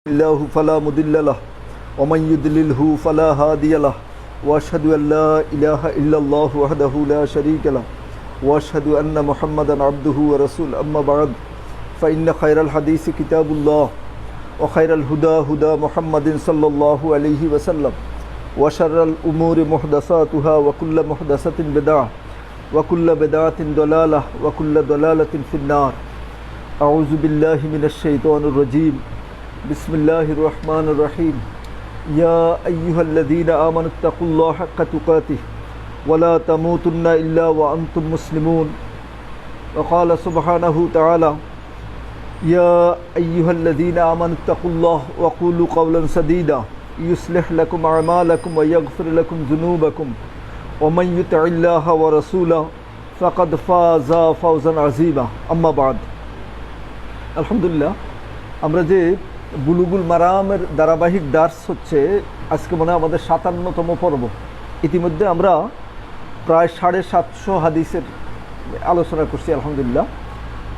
الله فلا مضل له ومن يضلله فلا هادي له واشهد ان لا اله الا الله وحده لا شريك له واشهد ان محمدا عبده ورسوله اما بعد فان خير الحديث كتاب الله وخير الهدى هدى محمد صلى الله عليه وسلم وشر الامور محدثاتها وكل محدثة بدعة وكل بدعة ضلالة وكل ضلالة في النار. أعوذ بالله من الشيطان الرجيم. بسم الله الرحمن الرحيم. يا أيها الذين آمنوا اتقوا الله حق تقاته ولا تموتن إلا وأنتم مسلمون. وقال سبحانه تعالى يا أيها الذين آمنوا اتقوا الله وقولوا قولا سديدا يصلح لكم أعمالكم ويغفر لكم ذنوبكم ومن يطع الله ورسوله فقد فاز فوزا عظيما. أما بعد. আলহামদুলিল্লাহ, আমরা যে বুলুগুল মারামের ধারাবাহিক দার্স হচ্ছে, আজকে মনে হয় আমাদের ৫৭তম পর্ব। ইতিমধ্যে আমরা প্রায় ৭৫০ হাদিসের আলোচনা করছি আলহামদুলিল্লাহ।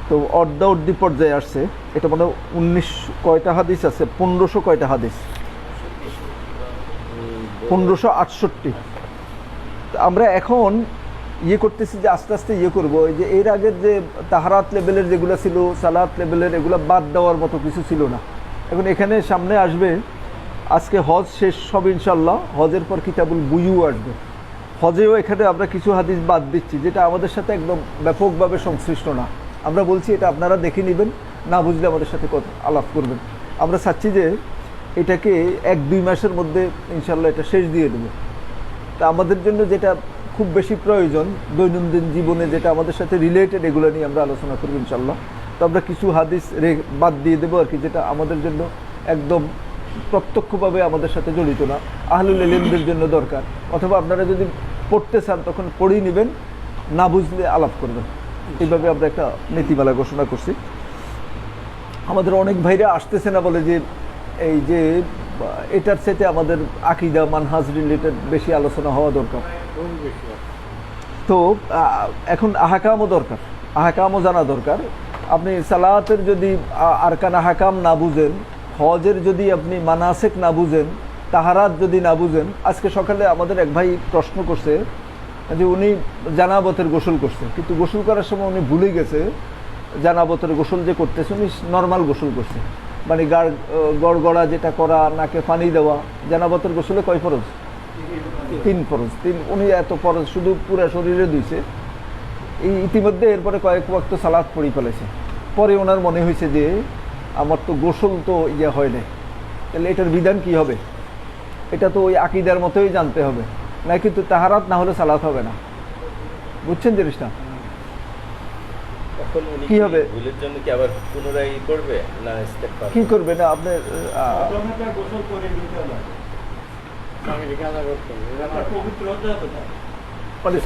তো অর্ধি পর্যায়ে আসছে। এটা মানে ১৯ কয়টা হাদিস আছে, ১৫০০ কয়টা হাদিস, ১৫৬৮। আমরা এখন করতেছি যে আস্তে আস্তে করব। এই যে এর আগের যে তাহারাত লেভেলের যেগুলো ছিল, সালাত লেভেলের, এগুলো বাদ দেওয়ার মতো কিছু ছিল না। এখন এখানে সামনে আসবে, আজকে হজ শেষ সব ইনশাল্লাহ, হজের পর কিতাবুল বুয়ু আসবে। হজেও এখানে আমরা কিছু হাদিস বাদ দিচ্ছি যেটা আমাদের সাথে একদম ব্যাপকভাবে সংশ্লিষ্ট না। আমরা বলছি এটা আপনারা দেখে নেবেন, না বুঝলে আমাদের সাথে আলাপ করবেন। আমরা চাচ্ছি যে এটাকে ১-২ মাসের মধ্যে ইনশাল্লাহ এটা শেষ দিয়ে দেবো। তা আমাদের জন্য যেটা খুব বেশি প্রয়োজন, দৈনন্দিন জীবনে যেটা আমাদের সাথে রিলেটেড, এগুলো নিয়ে আমরা আলোচনা করব ইনশাল্লাহ। তো আমরা কিছু হাদিস বাদ দিয়ে দেবো আর কি, যেটা আমাদের জন্য একদম প্রত্যক্ষভাবে আমাদের সাথে জড়িত না, আহলুল ইলমদের জন্য দরকার। অথবা আপনারা যদি পড়তে চান তখন পড়েই নেবেন, না বুঝলে আলাপ করবেন। এইভাবে আমরা একটা নীতিমালা ঘোষণা করছি। আমাদের অনেক ভাইরা আসতেছে না, বলে যে এই যে এটার সাথে আমাদের আকীদা মানহাজ রিলেটেড বেশি আলোচনা হওয়া দরকার। তো এখন আহকামও দরকার, আহকামও জানা দরকার। আপনি সালাতের যদি আরকান আহকাম না বুঝেন, হজের যদি আপনি মানাসিক না বুঝেন, তাহারাত যদি না বুঝেন। আজকে সকালে আমাদের এক ভাই প্রশ্ন করছে যে উনি জানাবতের গোসল করছে, কিন্তু গোসল করার সময় উনি ভুলে গেছে জানাবতের গোসল যে করতেছে উনি নর্মাল গোসল করছে, মানে গড়গড়া যেটা করা, নাকে পানি দেওয়া। জানাবতের গোসলে কয় ফরজ? ৩ ফরজ। উনি এত ফরজ শুধু পুরো শরীরে ধুইছে। এই ইতিমধ্যে এরপরে কয়েক ওয়াক্ত সালাত পড়ি ফেলেছে। পরে ওনার মনে হয়েছে যে আমার তো গোসল তো হয় না, তাহলে এটার বিধান কি হবে? এটা তো ওই আকীদার মতোই জানতে হবে, না কিন্তু তাহারাত না হলে সালাত হবে না। বুঝছেন জিনিসটা কি হবে? কি করবে না আপনি? মানে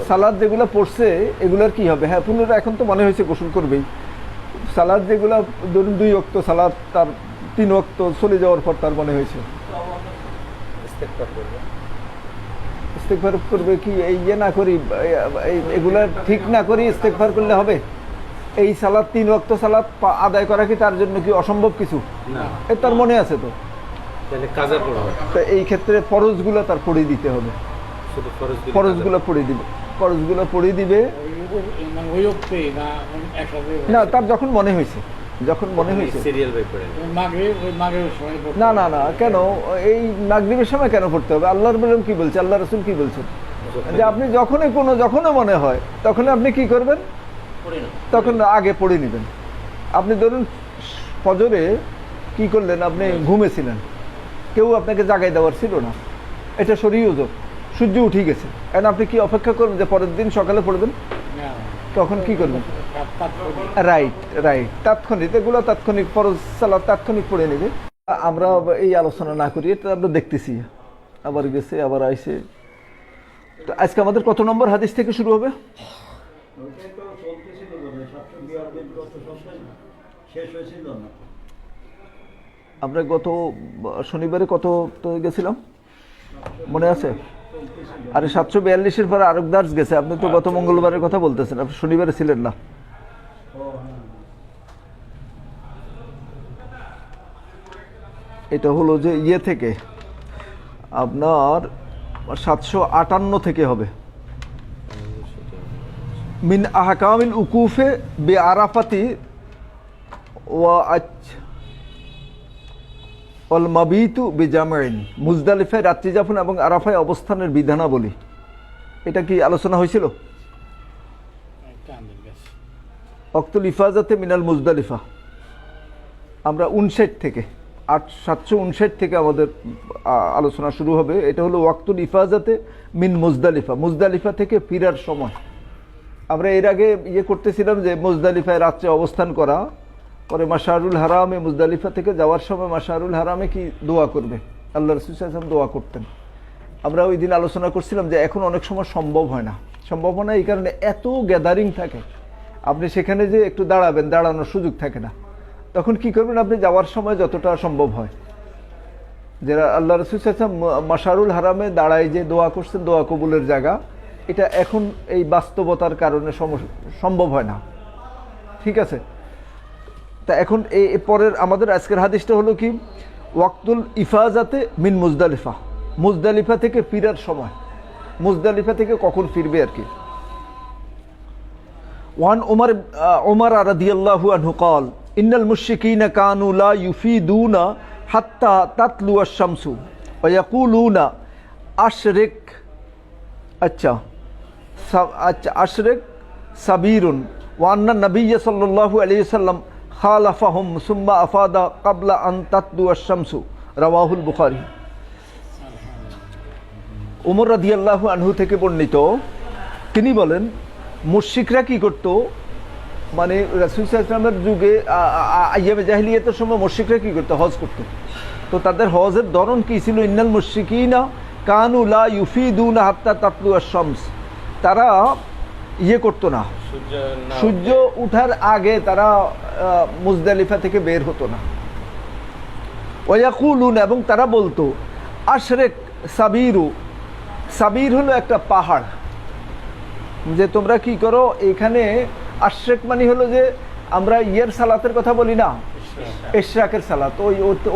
সালাদ যেগুলো পড়ছে এগুলার কি হবে? হ্যাঁ, পুনরায় এখন তো মনে হয়েছে গোসল করবেই। সালাদ যেগুলো ধরুন 2 ওয়াক্ত সালাদ, তার 3 ওয়াক্ত চলে যাওয়ার পর তার মনে হয়েছে ইস্তেগফার করবে। কি এই না করি, এগুলা ঠিক না করি ইস্তেগফার করলে হবে? এই সালাদ 3 ওয়াক্ত সালাদ আদায় করা কি তার জন্য কি অসম্ভব কিছু? তার মনে আছে তো, এই ক্ষেত্রে ফরজগুলো তার পড়ে দিতে হবে। ফরজগুলো পড়ে দিবে না, তার যখন মনে হয়েছে, না না না, কেন এই মাগরিবের সময় কেন পড়তে হবে? আল্লাহর বললাম কি বলছে, আল্লাহ রাসূল কি বলছেন যে আপনি যখনই মনে হয় তখন আপনি কি করবেন? তখন আগে পড়ে নেবেন। আপনি ধরুন ফজরে কি করলেন, আপনি ঘুমেছিলেন, কেউ আপনাকে জাগাই দেওয়ার ছিল না, এটা শরীয়ত, সূর্য উঠে গেছে। এখন আপনি কি অপেক্ষা করবেন যে পরের দিন সকালে পড়বেন? তখন কি করবেন? রাইট, তাৎক্ষণিক, এগুলো তাৎক্ষণিক ফরজ সালাত তাৎক্ষণিক পড়ে নেবে। আমরা এই আলোচনা না করি, এটা আমরা দেখতেছি, আবার গেছে আবার আইসে। তো আজকে আমাদের কত নম্বর হাদিস থেকে শুরু হবে? আমরা গত শনিবারে কত গেছিলাম মনে আছে? আরে 742-এর পরে আরেক দার্স গেছে। আপনি তো গত মঙ্গলবারের কথা বলতেছেন, আপনি শনিবারে ছিলেন না। এটা হলো যে ইয়ে থেকে আপনার 758 থেকে হবে। মিন আহকামিল উকুফে বে আরাফাতি ওয়া অল মাবিতু বে জামাইন, মুজদালিফায় রাত্রি যাপন এবং আরাফায় অবস্থানের বিধানাবলী। এটা কি আলোচনা হয়েছিল? ওয়াক্তুল ইফাজাতে মিনাল মুজদালিফা আমরা 59 থেকে 759 থেকে আমাদের আলোচনা শুরু হবে। এটা হলো ওয়াক্তুল ইফাজাতে মিন মুজদালিফা, মুজদালিফা থেকে ফিরার সময়। আমরা এর আগে ইয়ে করতেছিলাম যে মুজদালিফায় রাত্রে অবস্থান করা, পরে মাশারুল হারামে মুজদালিফা থেকে যাওয়ার সময় মাশারুল হারামে কি দোয়া করবে, আল্লাহ রাসূল সাল্লাল্লাহু আলাইহি ওয়াসাল্লাম দোয়া করতেন। আমরা ওই দিন আলোচনা করছিলাম যে এখন অনেক সময় সম্ভব হয় না, সম্ভব হয় না এই কারণে এত গ্যাদারিং থাকে, আপনি সেখানে যে একটু দাঁড়াবেন, দাঁড়ানোর সুযোগ থাকে না। তখন কি করবেন, আপনি যাওয়ার সময় যতটা সম্ভব হয়, যারা আল্লাহ রাসূল সাল্লাল্লাহু আলাইহি ওয়াসাল্লাম মাশারুল হারামে দাঁড়ায় যে দোয়া করছেন, দোয়া কবুলের জায়গা, এটা এখন এই বাস্তবতার কারণে সম্ভব হয় না। ঠিক আছে, তা এখন এই পরের আমাদের আজকের হাদিসটা হলো কি, ওয়াক্তুল ইফাজাতে মিন মুজদালিফা, মুজদালিফা থেকে ফিরার সময়, মুজদালিফা থেকে কখন ফিরবে আর কি। ওয়ান ওমর রাদিয়াল্লাহু আনহু قال ان المشركين كانوا لا يفيدون حتى تطلع الشمس ويقولون اشرق আচ্ছা আশরিক সাবিরুন ওয়া আন্না নবী সাল্লাল্লাহু আলাইহি ওয়াসাল্লাম খালাফাহুম সুম্মা আফাদা ক্বাবলা আন তাতলু আশ-শামসু, রাওয়াহুল বুখারী। ওমর রাদিয়াল্লাহু আনহু থেকে বর্ণিত, তিনি বলেন মুশরিকরা কি করত, মানে রাসূল সাল্লাল্লাহু আলাইহি ওয়াসাল্লামের যুগে আইয়ামে জাহিলিয়াতের সময় মুশরিকরা কি করত, হজ করত। তো তাদের হজের ধরন কি ছিল, ইন্নাল মুশরিকিনা কানু লা ইউফিদুনা হাত্তা তাতলু আশ-শামস, তারা ইয়ে করতো না, সূর্য উঠার আগে তারা মুজদালিফা থেকে বের হতো না। ওয়ায়াকুলুন, এবং তারা বলতো আশরিক সাবিরু, সাবির হলো একটা পাহাড়, যে তোমরা কি করো এখানে, আশরিক মানে হলো যে আমরা ইয়ের সালাতের কথা বলি না, ইশরাকের সালাত,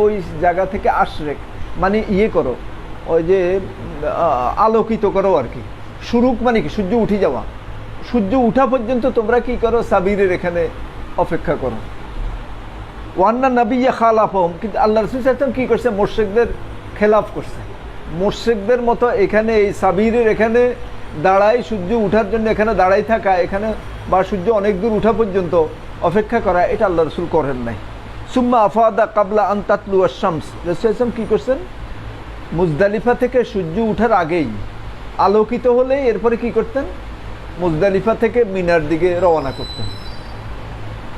ওই জায়গা থেকে আশরিক মানে ইয়ে করো, ওই যে আলোকিত করো আর কি। শুরুক মানে কি, সূর্য উঠে যাওয়া, সূর্য উঠা পর্যন্ত তোমরা কি করো, সাবিরের এখানে অপেক্ষা করো। ওয়ান্না নবিয়্যা খালাফহুম, কিন্তু আল্লাহ রাসূল সাল্লাল্লাহু আলাইহি ওয়াসাল্লাম কি করছে, মুশরিকদের খেলাফ করছে, মুশরিকদের মতো এখানে এই সাবিরের এখানে দাঁড়াই, সূর্য উঠার জন্য এখানে দাঁড়াই থাকা, এখানে বা সূর্য অনেক দূর উঠা পর্যন্ত অপেক্ষা করা, এটা আল্লাহ রাসূল করেন নাই। সুম্মা আফাদা ক্বাবলা আন তাতলু আশ-শামস, রাসূল সাল্লাল্লাহু আলাইহি ওয়াসাল্লাম কি করছেন, মুজদালিফা থেকে সূর্য উঠার আগেই আলোকিত হলে এরপরে কি করতেন, মুজদালিফা থেকে মিনার দিকে রওনা করতেন।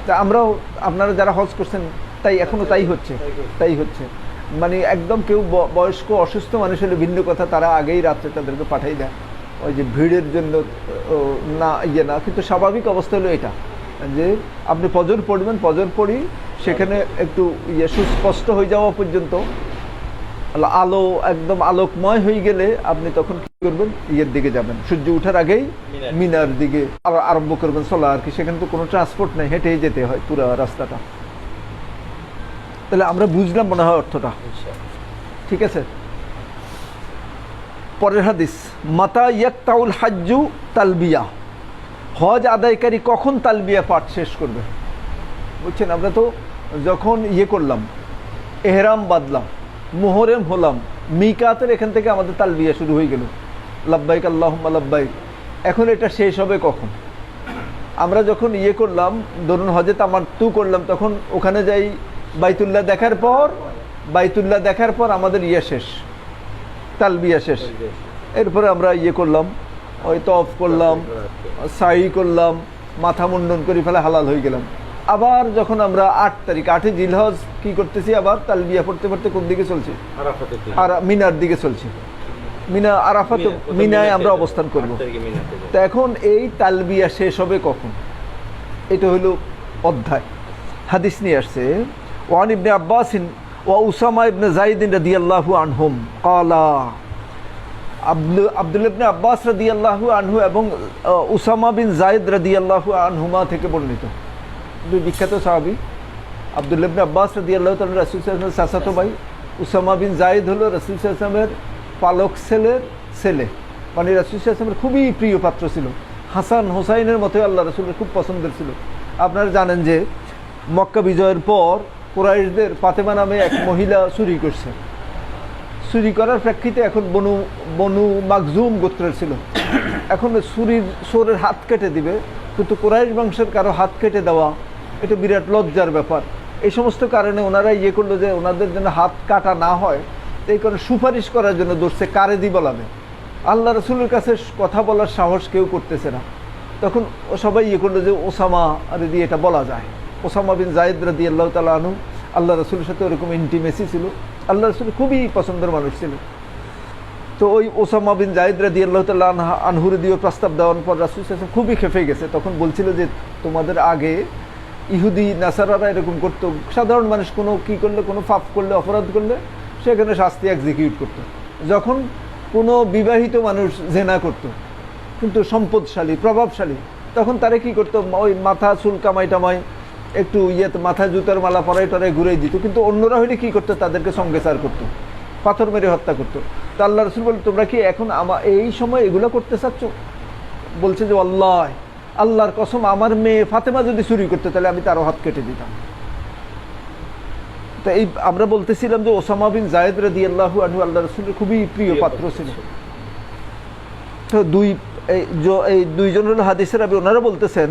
তা আমরাও, আপনারা যারা হজ করছেন তাই এখনো তাই হচ্ছে, মানে একদম কেউ বয়স্ক অসুস্থ মানুষ হলে ভিন্ন কথা, তারা আগেই রাত্রে তাদেরকে পাঠাই দেয়, ওই যে ভিড়ের জন্য না ইয়ে না, কিন্তু স্বাভাবিক অবস্থা হলো এটা যে আপনি ফজর পড়বেন, ফজর পড়ি সেখানে একটু ইয়ে সুস্পষ্ট হয়ে যাওয়া পর্যন্ত, আলো একদম আলোকময় হয়ে গেলে আপনি তখন কি করবেন, ইয়ের দিকে যাবেন, সূর্য উঠার আগেই মিনার দিকে আরম্ভ করবেন চলা আর কি। সেখানে তো কোনো ট্রান্সপোর্ট নেই, হেঁটেই যেতে হয় পুরো রাস্তাটা। তাহলে আমরা বুঝলাম মনে হয় অর্থটা, ঠিক আছে। পরের হাদিস, মাতা ইয়াকতাউল হাজ্জু তালবিয়া, হজ আদায়কারী কখন তালবিয়া পাঠ শেষ করবে। বুঝছেন, আমরা তো যখন ইয়ে করলাম, এহরাম বাঁধলাম, মুহরম হলাম, মিকাতের এখান থেকে আমাদের তালবিয়া শুরু হয়ে গেল, লাব্বাইক আল্লাহুম্মা লাব্বাইক। এখন এটা শেষ হবে কখন, আমরা যখন ইয়ে করলাম, ধরুন হজে তামাত্তু করলাম, তখন ওখানে যাই বাইতুল্লাহ দেখার পর আমাদের ইয়ে শেষ, তালবিয়া শেষ। এরপরে আমরা ইয়ে করলাম, ওই তওয়াফ করলাম, সাই করলাম, মাথা মুন্ডন করে ফেলে হালাল হয়ে গেলাম। আবার যখন আমরা 8 তারিখ 8 জিলহজ কি করতেছি, আবার তালবিয়া পড়তে পড়তে কোন দিকে চলছি, আর মিনার দিকে চলছি, মিনা আরাফাত, মিনায় আমরা অবস্থান করব। তো এখন এই তালবিয়া শেষ হবে কখন, এটা হলো অধ্যায়। হাদিস নিয়ে আসছে, ওয়ান ইবনে আব্বাস ওয়া উসামা ইবনে যায়েদ রাদিয়াল্লাহু আনহুম ক্বালা, আব্দুল্লাহ ইবনে আব্বাস রাদিয়াল্লাহু আনহু এবং উসামা বিন যায়েদ রাদিয়াল্লাহু আনহুমা থেকে বর্ণিত, দুই বিখ্যাত সাহাবী। আব্দুল্লাহ ইবনে আব্বাস রাদিয়াল্লাহু তাআলা রাসূল সাল্লাল্লাহু আলাইহি ওয়াসাল্লাম চাচাতো ভাই, উসামা বিন জায়েদ হলো রাসূল সাল্লাল্লাহু আলাইহি ওয়াসাল্লামের পালক ছেলের ছেলে, মানে রাসূল সাল্লাল্লাহু আলাইহি ওয়াসাল্লামের খুবই প্রিয় পাত্র ছিল। হাসান হোসাইনের মতোই আল্লাহ রাসূলের খুব পছন্দের ছিল। আপনারা জানেন যে মক্কা বিজয়ের পর কুরাইশদের ফাতেমা নামে এক মহিলা চুরি করছে। চুরি করার প্রেক্ষিতে এখন বনু মাকজুম গোত্রের ছিল। এখন চোরের হাত কেটে দিবে, কিন্তু কুরাইশ বংশের কারো হাত কেটে দেওয়া এটা বিরাট লজ্জার ব্যাপার। এই সমস্ত কারণে ওনারা করলো যে ওনাদের জন্য হাত কাটা না হয়, এই কারণে সুপারিশ করার জন্য ধরছে কারে দি বলাবে। আল্লাহ রসুলের কাছে কথা বলার সাহস কেউ করতেছে না। তখন সবাই করলো যে ওসামা দিয়ে এটা বলা যায়। ওসামা বিন জায়েদ রাদিয়াল্লাহু তাআলা আনহু আল্লাহ রসুলের সাথে ওরকম ইন্টিমেসি ছিল, আল্লাহ রসুল খুবই পছন্দের মানুষ ছিল। তো ওই ওসামা বিন জায়েদ রাদিয়াল্লাহু তাআলা আনহুর দিয়ে প্রস্তাব দেওয়ার পর রাসূল সাল্লাল্লাহু আলাইহি ওয়াসাল্লাম খুবই খেপে গেছে। তখন বলছিল যে তোমাদের আগে ইহুদি নাসারারা এরকম করতো, সাধারণ মানুষ কোনো কী করলে, কোনো পাপ করলে, অপরাধ করলে সেখানে শাস্তি এক্সিকিউট করতো। যখন কোনো বিবাহিত মানুষ জেনা করত, কিন্তু সম্পদশালী প্রভাবশালী, তখন তারা কী করতো, ওই মাথা চুল কামাই টামাই একটু মাথা জুতার মালা পরাই টরাই ঘুরেই দিত। কিন্তু অন্যরা হইলে কী করতো, তাদেরকে সঙ্গেচার করতো, পাথর মেরে হত্যা করতো। তো আল্লাহ রসুল বলে তোমরা কি এখন এই সময় এগুলো করতে চাচ্ছ? বলছে যে আল্লাহর কসম, আমার মেয়ে ফাতেমা যদি চুরি করতো তাহলে আমি তারও হাত কেটে দিতাম। তো আমরা বলতেছিলাম যে ওসামা বিন জায়েদ রাদিয়াল্লাহু আনহু আল্লাহ রসুলের খুবই প্রিয় পাত্র ছিল। তো এই দুইজন হলো হাদিসের রাবী, ওনারা বলতেছেন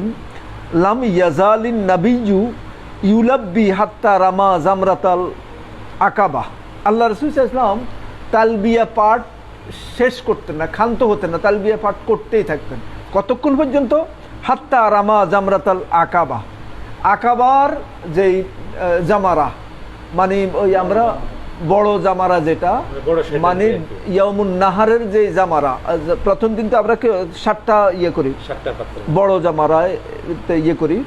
লাম ইয়াজালিন নাবিয়্যু ইউলাব্বি হাত্তা রামা জামরাতাল আকাবা। আল্লাহ রাসূল সাল্লাল্লাহু আলাইহি ওয়াসাল্লাম তালবিয়া পাঠ শেষ করতেন না, ক্ষান্ত হতেন না, তালবিয়া পাঠ করতেই থাকতেন। কতক্ষণ পর্যন্ত? হাত্তা রামা জামরাতাল আকাবা। আকাবার যেই জামারা, মানে ওই আমরা বড় জামারা যেটা, মানে ইয়ামুন নাহারের যে জামারা, প্রথম দিন তো আমরা 7টা করি, বড় জামারায় করি।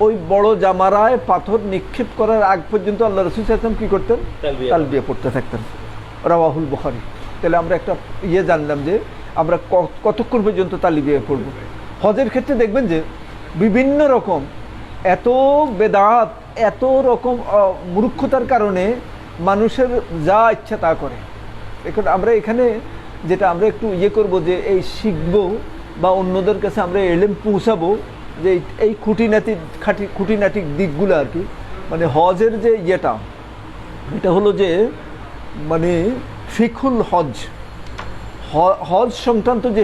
ওই বড় জামারায় পাথর নিক্ষেপ করার আগ পর্যন্ত আল্লাহ রাসূল সাল্লাল্লাহু আলাইহি ওয়াসাল্লাম কি করতেন? তালবিয়া পড়তে থাকতেন। রাওয়াহুল বুখারী। তাহলে আমরা একটা জানলাম যে আমরা কতক্ষণ পর্যন্ত তালবিয়া পড়ব। হজের ক্ষেত্রে দেখবেন যে বিভিন্ন রকম এত বেদাত, এত রকম মূর্খতার কারণে মানুষের যা ইচ্ছা তা করে। এখন আমরা এখানে যেটা আমরা একটু করব যে এই শিখবো বা অন্যদের কাছে আমরা এলেম পৌঁছাবো, যে এই খুঁটিনাটি দিকগুলো আর কি। মানে হজের যে এটা হলো যে মানে ফিকহুল হজ সংক্রান্ত যে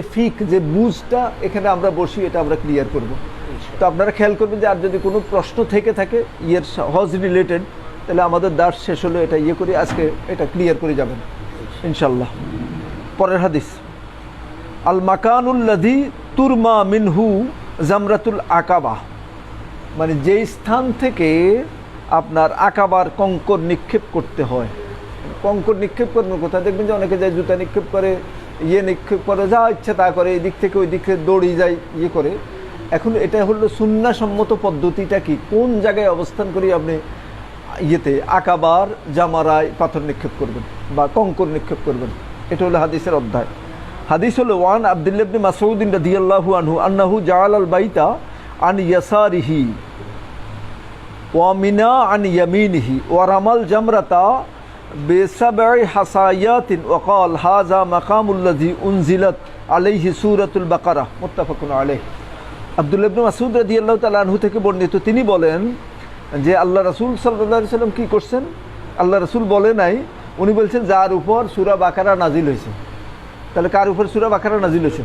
যে বুঝটা এখানে আমরা বসি, এটা আমরা ক্লিয়ার করব। তো আপনারা খেয়াল করবেন যে আর যদি কোনো প্রশ্ন থেকে থাকে হজ রিলেটেড, তাহলে আমাদের দাস শেষ হলো এটা করি, আজকে এটা ক্লিয়ার করে যাবেন ইনশাল্লাহ। পরের হাদিস, আল মাকানুল্লাযী তুরমা মিনহু জামরাতুল আকাবা, মানে যেই স্থান থেকে আপনার আকাবার কঙ্কর নিক্ষেপ করতে হয়। কঙ্কর নিক্ষেপ করার কথা দেখবেন যে অনেকে যায় জুতা নিক্ষেপ করে, নিক্ষেপ করে, যা ইচ্ছা তা করে, এই দিক থেকে ওই দিক থেকে দৌড়িয়ে যায় করে। এখন এটা হলো সুন্নাহসম্মত পদ্ধতিটা কি, কোন জায়গায় অবস্থান করি আপনি আকাবার জামারায় পাথর নিক্ষেপ করবেন বা কঙ্কর নিক্ষেপ করবেন। এটা হলো হাদিসের অধ্যায়। হাদিস হলো ওয়ান আব্দুল্লাহ ইবনে মাসউদ রাদিয়াল্লাহু আনহু আন্নাহু জাআলাল বাইতা আন ইয়াসারিহি ওয়া মিনা আন ইয়ামিনিহি ওয়া রামাল জামরাতা বিসাবঈ হাসায়াতিন ওয়া ক্বাল হাযা মাকামুল্লাযী উনজিলাত আলাইহি সূরাতুল বাকারা, মুত্তাফাকুন আলাইহি। আব্দুল্লাহ ইবনে মাসউদ রাদিয়াল্লাহু তাআলা আনহু থেকে বর্ণিত, তিনি বলেন যে আল্লাহ রাসূল সাল্লাল্লাহু আলাইহি ওয়াসাল্লাম কি করছেন? আল্লাহ রাসূল বলে নাই, উনি বলছেন যার উপর সূরা বাকারা নাজিল হয়েছে। তাহলে কার উপর সূরা বাকারা নাজিল হয়েছে?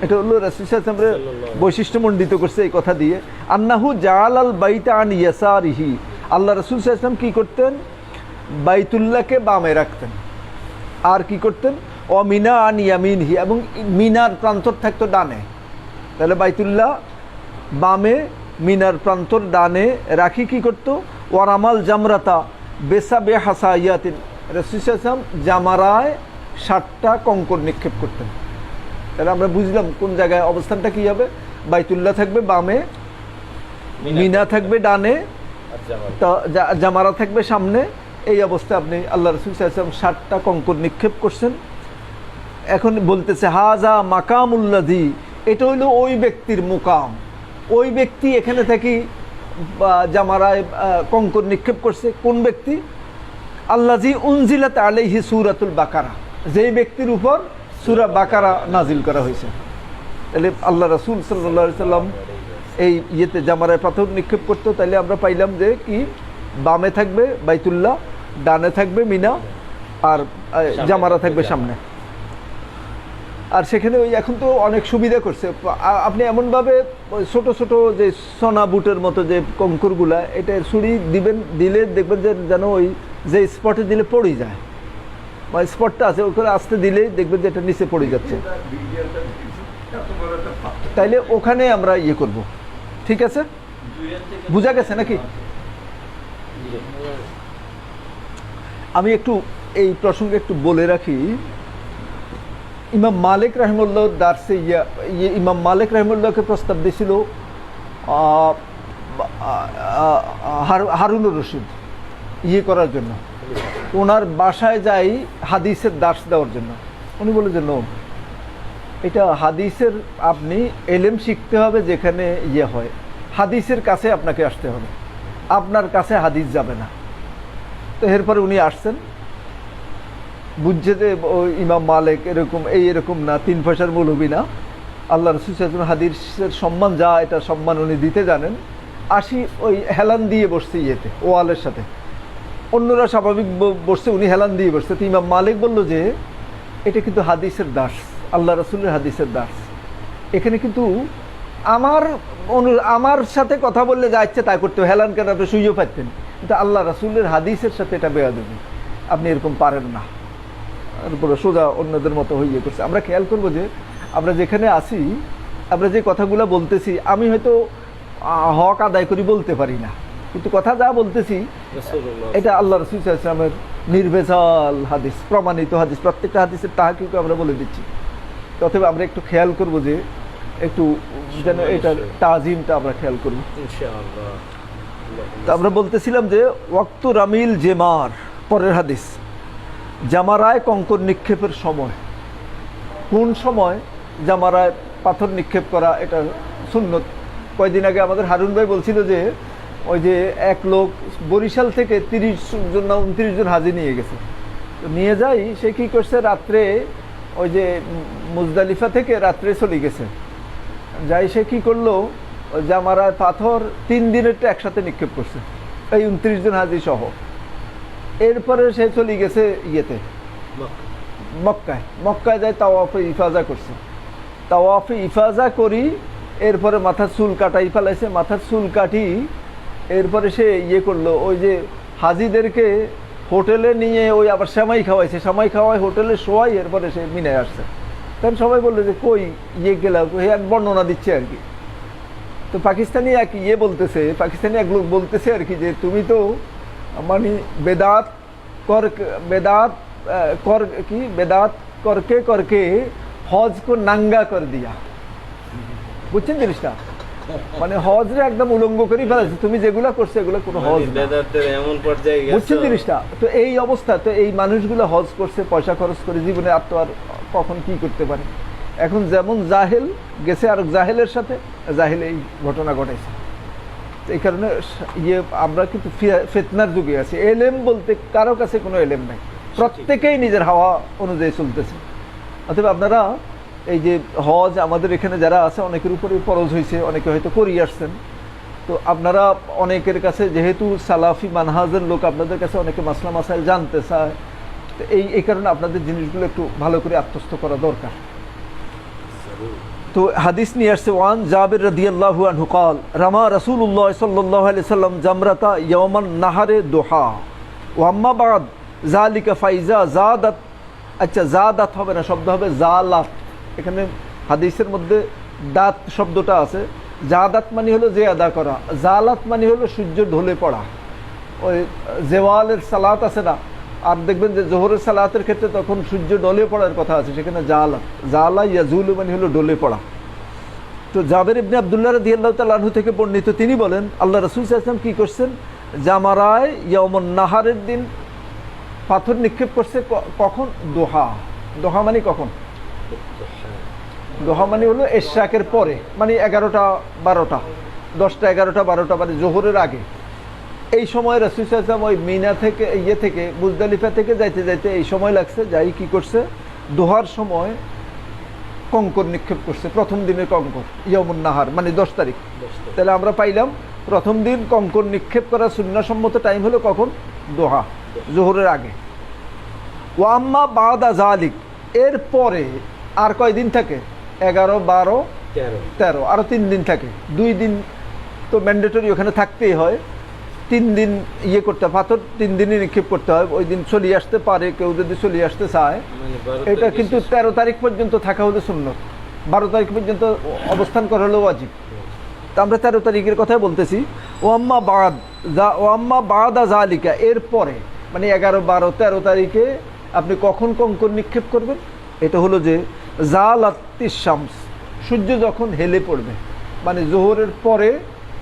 এটা হলো রাসূল সাল্লাল্লাহু আলাইহি ওয়াসাল্লাম বৈশিষ্ট্যমণ্ডিত করছে এই কথা দিয়ে, আন্নাহু জাআলাল বাইতা আন ইয়াসারিহি। আল্লাহ রাসূল সাল্লাল্লাহু আলাইহি ওয়াসাল্লাম কি করতেন? বাইতুল্লাহকে বামে রাখতেন। আর কি করতেন? ও মিনা আন ইয়ামিনহি, এবং মিনার প্রান্তর থাকতো ডানে। তাহলে বাইতুল্লাহ বামে, মিনার প্রান্তর ডানে রাখি কি করতো? ওয়ারামাল জামরাতা বেসাবে হাসাইয়াতিন, রাসূল সাল্লাল্লাহু আলাইহি ওয়াসাল্লাম জামারায় 7টা কঙ্কর নিক্ষেপ করতেন। তাহলে আমরা বুঝলাম কোন জায়গায় অবস্থানটা কি হবে। বাইতুল্লাহ থাকবে বামে, মিনা থাকবে ডানে, জামারা থাকবে সামনে। এই অবস্থায় আপনি আল্লাহ রাসূল সাল্লাল্লাহু আলাইহি ওয়াসাল্লাম 7টা কঙ্কর নিক্ষেপ করছেন। এখন বলতেছে হাযা মাকামুল্লাযী, এটা হইল ওই ব্যক্তির মুকাম। ওই ব্যক্তি এখানে থাকি জামারায় কঙ্কর নিক্ষেপ করছে। কোন ব্যক্তি? আল্লাজি উনজিলাত আলাইহি সূরাতুল বাকারা, যেই ব্যক্তির উপর সূরা বাকারা নাজিল করা হয়েছে। তাহলে আল্লাহ রাসূল সাল্লাল্লাহু আলাইহি সাল্লাম এই ইয়েতে জামারায় পাথর নিক্ষেপ করতো। তাইলে আমরা পাইলাম যে কি, বামে থাকবে বাইতুল্লাহ, ডানে থাকবে মিনা, আর জামারা থাকবে সামনে। আর সেখানে ওই এখন তো অনেক সুবিধা করছে, আপনি এমনভাবে ছোট ছোট যে সোনা বুটের মতো যে কঙ্করগুলা, এটা ছুরি দিবেন, দিলে দেখবেন যে যেন ওই যে স্পটে দিলে পড়ে যায়, বা স্পটটা আছে ওখানে আসতে দিলেই দেখবেন যে এটা নিচে পড়ে যাচ্ছে। তাইলে ওখানে আমরা ইয়ে করব, ঠিক আছে? বুঝা গেছে নাকি? আমি একটু এই প্রসঙ্গে একটু বলে রাখি, ইমাম মালিক রাহিমাহুল্লাহ দার্সে ইমাম মালিক রাহিমাহুল্লাহকে প্রস্তাব দিয়েছিল হারুনুর রশিদ ইয়ে করার জন্য, ওনার বাসায় যাই হাদিসের দার্স দেওয়ার জন্য। উনি বলে যে নো, এটা হাদিসের, আপনি এলেম শিখতে হবে যেখানে ইয়ে হয়, হাদিসের কাছে আপনাকে আসতে হবে, আপনার কাছে হাদিস যাবে না। তো এরপরে উনি আসছেন, বুঝছে যে ওই ইমাম মালিক এরকম না, 3 পয়সার মৌলবি না, আল্লাহ রাসূল সাল্লাল্লাহু আলাইহি ওয়াসাল্লাম হাদিসের সম্মান যা, এটা সম্মান উনি দিতে জানেন। ওই হেলান দিয়ে বসছে ইয়েতে, ওয়ালের সাথে, অন্যরা স্বাভাবিক বসছে, উনি হেলান দিয়ে বসছে। তো ইমাম মালিক বলল যে এটা কিন্তু হাদিসের দাস, আল্লাহ রাসূলের হাদিসের দাস, এখানে কিন্তু আমার সাথে কথা বললে যা ইচ্ছে তাই করতে, হেলান কেন, আপনি শুইও পারতেন, কিন্তু আল্লাহ রাসূলের হাদিসের সাথে এটা বেয়াদবি, আপনি এরকম পারেন না। তারপরে সোজা অন্যদের মতো হয়ে করছে। আমরা খেয়াল করবো যে আমরা যেখানে আসি, আমরা যে কথাগুলো বলতেছি, আমি হয়তো হক আদায় করি বলতে পারি না, কিন্তু কথা যা বলতেছি এটা আল্লাহ রাসূল সাল্লাল্লাহু আলাইহি ওয়াসাল্লামের নির্ভেজাল হাদিস, প্রমাণিত হাদিস, প্রত্যেকটা হাদিসের তাহকিক আমরা বলে দিচ্ছি। অতএব আমরা একটু খেয়াল করবো যে একটু যেন এটার তাজিমটা আমরা খেয়াল করবো ইনশাআল্লাহ। তো আমরা বলতেছিলাম যে ওয়াক্তু রামিল জেমার, পরের হাদিস, জামারায় কঙ্কর নিক্ষেপের সময়, কোন সময় জামারায় পাথর নিক্ষেপ করা, এটা সুন্নত। কয়েকদিন আগে আমাদের হারুন ভাই বলছিল যে ওই যে এক লোক বরিশাল থেকে 30 জন না 29 জন হাজি নিয়ে গেছে, তো নিয়ে যাই, সে কী করছে, রাত্রে ওই যে মুজদালিফা থেকে রাত্রে চলে গেছে, যাই সে কী করলো, জামারায় পাথর 3 দিনেরটা একসাথে নিক্ষেপ করছে, এই 29 জন হাজি সহ। এরপরে সে চলে গেছে ইয়েতে মক্কায় যায়, তাওয়াফে ইফাজা করছে, তাওয়াফে ইফাজা করি, এরপরে মাথার চুল কাটাই ফেলাইছে, মাথার চুল কাটি, এরপরে সে ইয়ে করলো, ওই যে হাজিদেরকে হোটেলে নিয়ে ওই আবার সেমাই খাওয়াইছে, সেমাই খাওয়াই হোটেলে শোয়াই, এরপরে সে মিনায় আসছে। তখন সবাই বললো যে কই ইয়ে গেলাম, এক বর্ণনা দিচ্ছে আর কি। তো পাকিস্তানি এক ইয়ে বলতেছে, পাকিস্তানি এক লোক বলতেছে আর কি, যে তুমি তো মানে বেদাত করকে করকে হজ কো নাঙ্গা কর দিয়া, বুঝছেন জিনিসটা? মানে হজরে একদম উলঙ্গ করে ফেলেছে, তুমি যেগুলা করছো এগুলো কোনো হজ না, বুঝছেন জিনিসটা? তো এই অবস্থা, তো এই মানুষগুলো হজ করছে, পয়সা খরচ করে, জীবনে আর তো আর কখন কি করতে পারে। এখন যেমন জাহেল গেছে আর জাহেলের সাথে জাহেল এই ঘটনা ঘটাইছে। এই কারণে ইয়ে আমরা কিন্তু ফিতনার যুগে আছি, এলেম বলতে কারো কাছে কোনো এলেম নাই, প্রত্যেকেই নিজের হাওয়া অনুযায়ী চলতেছে। অতএব আপনারা এই যে হজ আমাদের এখানে যারা আছে অনেকের উপরে ফরজ হয়েছে, অনেকে হয়তো করিয়ে আসছেন, তো আপনারা অনেকের কাছে যেহেতু সালাফি মানহাজের লোক, আপনাদের কাছে অনেকে মাসলা মাসাইল জানতে চায়, তো এই কারণে আপনাদের জিনিসগুলো একটু ভালো করে আত্মস্থ করা দরকার। তো হাদিস নিয়ে আসছে, ওয়ান জাবির রাদিয়াল্লাহু আনহু قال রামা রাসূলুল্লাহ সাল্লাল্লাহু আলাইহি সাল্লাম জামরাতা ইয়াওমান নাহারে দুহা ওয়া আম্মা বাদ যালিকা ফাইজা জাদাত, আচ্ছা জাদাত হবে না, শব্দ হবে জালাত। এখানে হাদিসের মধ্যে দাত শব্দটা আছে, জাদাত মানে হলো যে আদা করা, জালাত মানে হলো সূর্য ঢলে পড়া। ওই জেওয়ালের সালাত আছে না, আর দেখবেন যে জোহরের সালাতের ক্ষেত্রে তখন সূর্য ডলে পড়ার কথা আছে, সেখানে জালা ইয়াজুলু মানে হলো ডলে পড়া। তো জাবের ইবনে আব্দুল্লাহ রাদিয়াল্লাহু তাআলা আনহু থেকে বর্ণিত, তিনি বলেন আল্লাহ রাসূল সাল্লাল্লাহু আলাইহি ওয়াসাল্লাম কি করছেন, জামারায় ইয়াউমুন নাহারের দিন পাথর নিক্ষেপ করছে। কখন? দোহা। দোহা মানে কখন? দোহা মানে হলো ইশরাকের পরে, মানে 11টা 12টা, 10টা 11টা 12টা, মানে জোহরের আগে। এই সময় রাসূল সাল্লাল্লাহু আলাইহি ওয়াসাল্লাম ওই মিনা থেকে থেকে মুজদালিফা থেকে যাইতে যাইতে এই সময় লাগছে, যাই কি করছে, দোহার সময় কঙ্কর নিক্ষেপ করছে, প্রথম দিনের কঙ্কর, ইয়ামুন নাহার মানে 10 তারিখ। তাহলে আমরা পাইলাম প্রথম দিন কঙ্কর নিক্ষেপ করার সুন্নাহসম্মত টাইম হলো কখন? দোহা, জোহরের আগে। ওয়াম্মা বাদা জালিক, এর পরে আর কয়দিন থাকে? 11, 12, 13, আরও 3 দিন থাকে। 2 দিন তো ম্যান্ডেটরি ওখানে থাকতেই হয়, 3 দিন করতে হয়, পাথর 3 দিনই নিক্ষেপ করতে হয়। ওই দিন চলে আসতে পারে কেউ যদি চলে আসতে চায়। এটা কিন্তু 13 তারিখ পর্যন্ত থাকা হলো সুন্নত, 12 তারিখ পর্যন্ত অবস্থান করা হলো ওয়াজিব। তা আমরা 13 তারিখের কথাই বলতেছি। ওয়াম্মা বাদা জালিকা, এর পরে মানে 11, 12, 13 তারিখে আপনি কখন কঙ্কর নিক্ষেপ করবেন? এটা হলো যে জালাতিশ শামস, সূর্য যখন হেলে পড়বে, মানে জোহরের পরে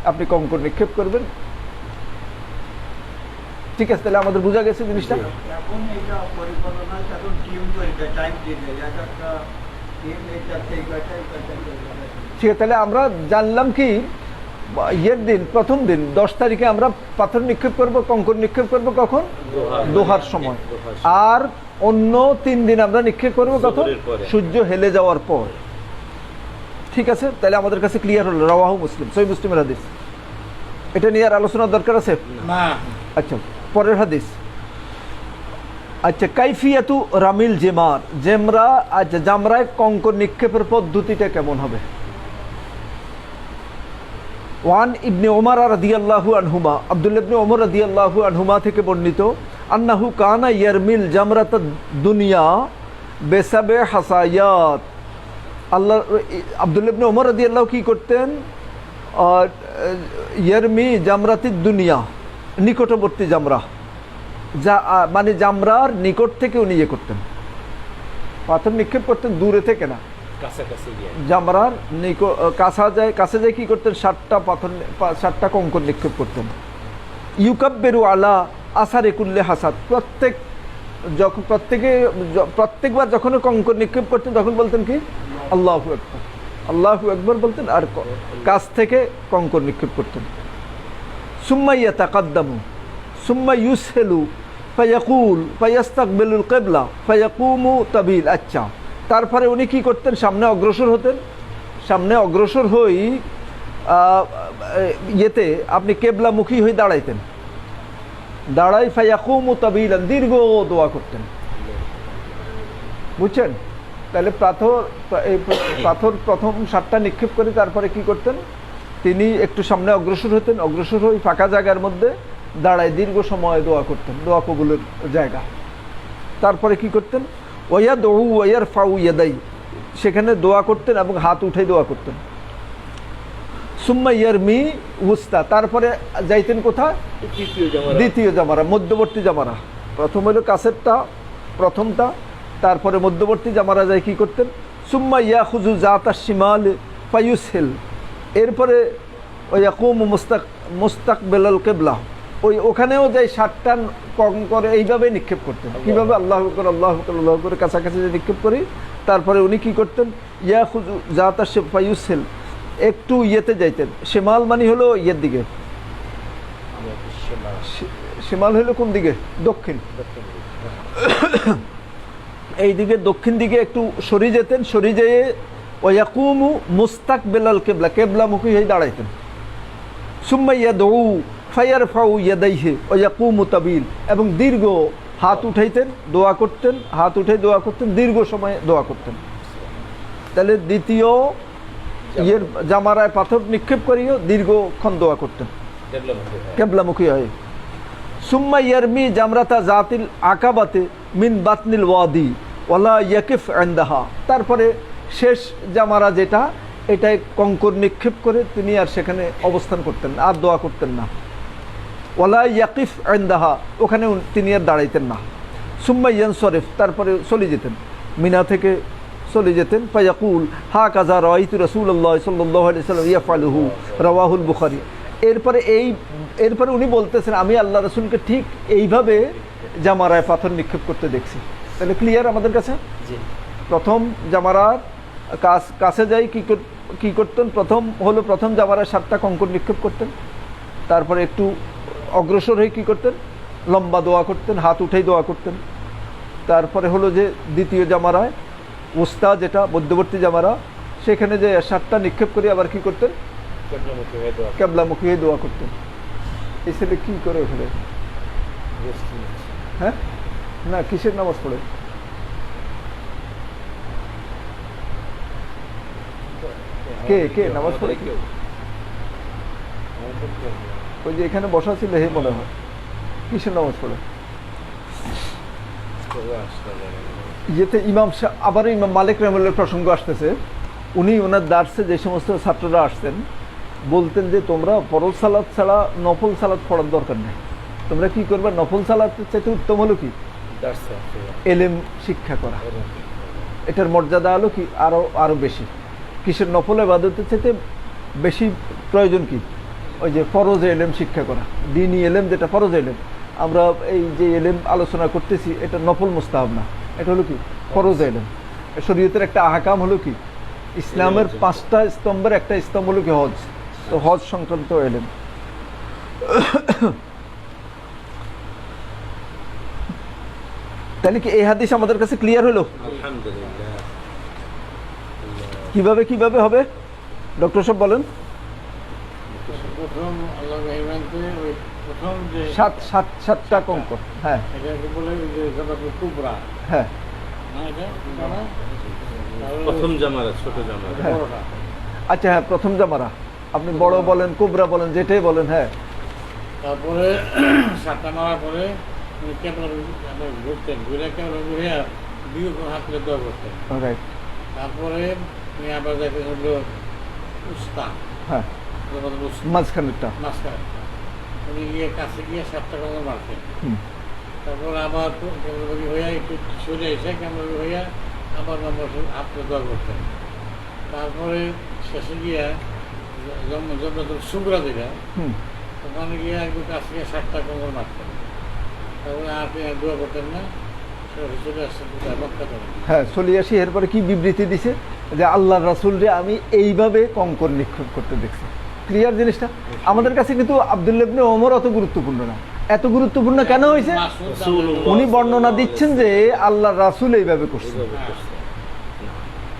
আপনি কঙ্কর নিক্ষেপ করবেন। ঠিক আছে, তাহলে আমাদের বোঝা গেছে জিনিসটা। ঠিক আছে, তাহলে আমরা জানলাম কি দিন, প্রথম দিন 10 তারিখে আমরা পাথর নিক্ষেপ করব, কঙ্কর নিক্ষেপ করব কখন? দোহার সময়। আর অন্য 3 দিন আমরা নিক্ষেপ করব কখন? সূর্য হেলে যাওয়ার পর। ঠিক আছে, তাহলে আমাদের কাছে ক্লিয়ার হলো। রাওয়াহু মুসলিম, সহিহ মুসলিমের হাদিস। এটা নিয়ে আর আলোচনার দরকার আছে না? আচ্ছা, পরের হাদিস। আচ্ছা, কাইফিয়াতু রামিল জেমার, জেমরা, আচ্ছা জামরায় কঙ্কর নিক্ষেপের পদ্ধতিটা কেমন হবে? ওয়ান ইবনে ওমর রাদিয়াল্লাহু আনহুমা, আব্দুল্লাহ ইবনে ওমর রাদিয়াল্লাহু আনহুমা থেকে বর্ণিত, আন্নাহু কানা ইয়ারমিল জামরাত দুনিয়া বেসাবে হাসায়াত। আল্লাহ, আব্দুল্লাহ ইবনে ওমর রাদিয়াল্লাহু কি করতেন? ইয়ারমি জামরাতিদ দুনিয়া, নিকটবর্তী জামরা, যা মানে জামরার নিকট থেকে উনি করতেন, পাথর নিক্ষেপ করতেন, দূরে থেকে না, জামরার কাছে যায় কি করতেন? 7টা পাথর, 7টা কঙ্কর নিক্ষেপ করতেন। ইউকাব্বিরু আলা আসারে কুল্লে হাসাদ, প্রত্যেকবার যখন কঙ্কর নিক্ষেপ করতেন তখন বলতেন কি? আল্লাহু আকবার, আল্লাহু আকবার বলতেন, আর কাছ থেকে কঙ্কর নিক্ষেপ করতেন। সুম্মা ইয়াতাকাদ্দামু সুম্মা ইউসহেলু ফায়াকুল ফায়াস্তাকবিলুল কিবলা ফায়াকুমু তাবিল। আচ্ছা, তারপরে উনি কি করতেন? সামনে অগ্রসর হতেন, সামনে অগ্রসর হই আপনি কেবলামুখী হয়ে দাঁড়াইতেন, দাঁড়াই ফায়াকুমু তাবিলান, দীর্ঘ দোয়া করতেন। বুঝছেন? তাহলে পাথর প্রথম 7টা নিক্ষেপ করে তারপরে কি করতেন? তিনি একটু সামনে অগ্রসর হতেন, অগ্রসর হয়ে ফাঁকা জায়গার মধ্যে দাঁড়ায় দীর্ঘ সময় দোয়া করতেন, দোয়া কবুলের জায়গা। তারপরে কি করতেন? ওয়া দৌ ওয়ার ফাউ ইয়াদাই, সেখানে দোয়া করতেন এবং হাত উঠে দোয়া করতেন। সুম্মা ইয়ারমি উস্তা, তারপরে যাইতেন কোথায়? দ্বিতীয় জামারা, মধ্যবর্তী জামারা। প্রথম হলো কাছেরটা, প্রথমটা, তারপরে মধ্যবর্তী জামারা যাই কি করতেন? সুম্মা ইয়াখুযু জাতা শিমাল ফায়ুসহিল, এরপরে ইয়াকুম মুস্তাকবিলাল কিবলা, ওখানেও যাই 7টা কঙ্কর এইভাবে নিক্ষেপ করতেন। কীভাবে? আল্লাহু আকবার, আল্লাহু আকবার, আল্লাহু আকবার, কাছাকাছি যে নিক্ষেপ করি। তারপরে উনি কি করতেন? ইয়াখুযু জাতা ফায়ুসহিল, একটু যাইতেন। শিমাল মানে হলো দিকে, শিমাল হলো কোন দিকে? দক্ষিণ। এই দিকে দক্ষিণ দিকে একটু সরে যেতেন, সরে যেয়ে ওয়াকুমু মুস্তাকবিলাল কিবলা, কিবলামুখী হয়ে দাঁড়াইতেন। সুম্মা ইয়াদউ ফায়ারফাউ ইয়াদাইহি ওয়াকুমু তাবিল, এবং দীর্ঘ হাত উঠাইতেন, দোয়া করতেন, হাত উঠে দোয়া করতেন, দীর্ঘ সময় দোয়া করতেন। তাহলে দ্বিতীয় জামারায় পাথর নিক্ষেপ করিও দীর্ঘক্ষণ দোয়া করতেন, কিবলামুখী হয়ে। সুম্মা ইয়ারমি জামরাতা জাতিল আকাবাতে মিন বাতনিল ওয়াদি ওয়ালা ইয়াকিফ ইনদাহা, তারপরে শেষ জামারা যেটা, এটাই কঙ্কর নিক্ষেপ করে তিনি আর সেখানে অবস্থান করতেন, আর দোয়া করতেন না। ওয়ালা ইয়াকিফ ইনদাহা, ওখানে তিনি আর দাঁড়াইতেন না। সুম্মা ইয়ানসরিফ, তারপরে চলে যেতেন, মিনা থেকে চলে যেতেন। ফায়াকুল হা কাজা রাআইতু রাসূলুল্লাহ সাল্লাল্লাহু আলাইহি ওয়াসাল্লাম ইয়াফআলুহু, রাওয়াহুল বুখারী। এরপরে উনি বলতেছেন, আমি আল্লাহ রাসূলকে ঠিক এইভাবে জামারায় পাথর নিক্ষেপ করতে দেখছি। তাহলে ক্লিয়ার আমাদের কাছে? প্রথম জামারার কাছে যাই কি করতেন? প্রথম জামারায় 7টা কঙ্কর নিক্ষেপ করতেন, তারপরে একটু অগ্রসর হয়ে কী করতেন, লম্বা দোয়া করতেন, হাত উঠেই দোয়া করতেন। তারপরে হলো যে দ্বিতীয় জামারায় ওস্তা, যেটা মধ্যবর্তী জামারা, সেখানে যে সাতটা নিক্ষেপ করে আবার কি করতেন, কেবলামুখী হয়ে দোয়া করতেন। এই ছেলে কী করে ওখানে? হ্যাঁ, না কিসের নামাজ পড়ে? কে কে নামাজ পড়ে? ওই যে এখানে বসা ছিল, হে মনে হয় কিসের নামাজ পড়ে? ইয়েতে ইমাম আবারও ইমাম মালিক রহমতুল্লাহর প্রসঙ্গ আসতেছে। উনি ওনার দার্সে যে সমস্ত ছাত্ররা আসতেন বলতেন যে তোমরা ফরজ সালাত ছাড়া নফল সালাত পড়ার দরকার নেই। তোমরা কি করবে, নফল সালাতের চাইতে উত্তম হলো কি এলেম শিক্ষা করা। এটার মর্যাদা হলো কি আরো বেশি। কিসের? নফল ইবাদতের চাইতে বেশি প্রয়োজন কি? ওই যে ফরজ এলেম শিক্ষা করা, দ্বীনি এলেম, যেটা ফরজ এলেম। আমরা এই যে এলেম আলোচনা করতেছি এটা নফল মুস্তাহাব না, এটা হলো কি ফরজ এলেম। শরীয়তের একটা আহকাম হলো কি, ইসলামের 5টা স্তম্ভের একটা স্তম্ভ হলো কি হজ। তো হজ সংক্রান্ত এলেম। তাহলে কি এই হাদিস আমাদের কাছে ক্লিয়ার হলো? কিভাবে কিভাবে হবে ডক্টর সাহেব বলেন? সাতটা কঙ্কর। হ্যাঁ হ্যাঁ, প্রথম জামারা, ছোট জামারা। আচ্ছা হ্যাঁ, প্রথম জামারা। আপনি বড় বলেন, কুবরা বলেন, যেটাই বলেন। হ্যাঁ, তারপরে 7টা মারার পরে ঘুরতেন, ঘুরে ঘুরে হাত তুলে দোয়া করতেন। তারপরে আবার দেখেন হলো উস্তা, হ্যাঁ মাঝখানেরটা, উনি গিয়ে কাছে গিয়ে 7টা কঙ্কর মারতেন। তারপর আবার কেমনভাবে হইয়া একটু সরে এসে কেমনভাবে হইয়া আবার হাত তুলে দোয়া করতেন। তারপরে শেষে গিয়া সুগরা দিলা, ওখানে গিয়ে একটু কাছে গিয়ে 7টা কঙ্কর মারতেন। তারপরে আর দোয়া করতেন না, চলে আসছেন মক্কা। হ্যাঁ চলে আসি। এরপরে কি বিবৃতি দিছে যে আল্লাহ রাসূলরে আমি এইভাবে কঙ্কর নিক্ষেপ করতে দেখছি। ক্লিয়ার জিনিসটা? আমাদের কাছে কিন্তু আব্দুল্লাহ ইবনে ওমর অত গুরুত্বপূর্ণ না। এত গুরুত্বপূর্ণ কেন হয়েছে? উনি বর্ণনা দিচ্ছেন যে আল্লাহ রাসূল এইভাবে করছে।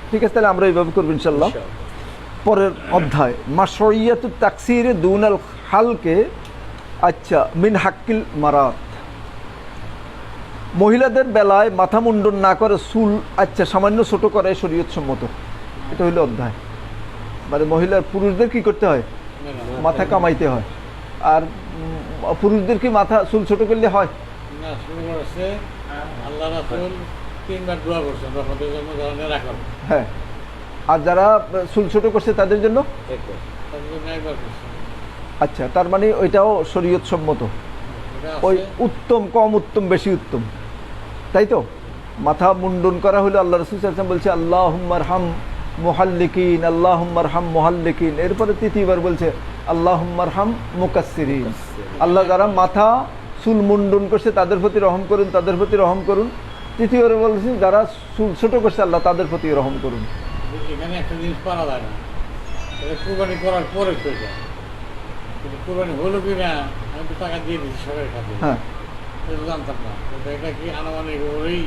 ঠিক আছে, তাহলে আমরা এইভাবে করবো ইনশাল্লাহ। পরের অধ্যায় মাশরুইয়াতুত তাকসির দুনাল হালকে। আচ্ছা, মিন হাক্কিল মারাত, মহিলাদের বেলায় মাথা মুন্ডন না করে চুল আচ্ছা সামান্য ছোট করে শরীয়ত সম্মত। এটা হইলো অধ্যায়। মানে মহিলার পুরুষদের কি করতে হয়, মাথা কামাইতে হয়। আর পুরুষদের কি মাথা চুল ছোট করলে হয়? হ্যাঁ, আর যারা চুল ছোট করছে তাদের জন্য আচ্ছা, তার মানে ওইটাও শরীয়ত সম্মত। ওই উত্তম, কম উত্তম, বেশি উত্তম, তাই তো? মাথা মুন্ডন করা হলো আল্লাহ রাসূল সাল্লাল্লাহু আলাইহি ওয়াসাল্লাম বলছে আল্লাহুম্মা আরহাম মুহাল্লিকিন, আল্লাহুম্মা আরহাম মুহাল্লিকিন। এরপরে তৃতীয়বার বলছে আল্লাহুম্মা আরহাম মুকাসসিরিন। আল্লাহ যারা মাথা চুল মুন্ডন করছে তাদের প্রতি রহম করুন, তাদের প্রতি রহম করুন। তৃতীয়বার বলছেন যারা চুল ছোট করছে আল্লাহ তাদের প্রতি রহম করুন। এখানে একটা জিনিস পারা যায় না, কুরবানি করার পরে কুরবানি হলো কিনা আমি তো টাকা দিয়ে দিচ্ছি সবাই খাতে। হ্যাঁ, জানতাম না এটা কি আনুমানিক ওই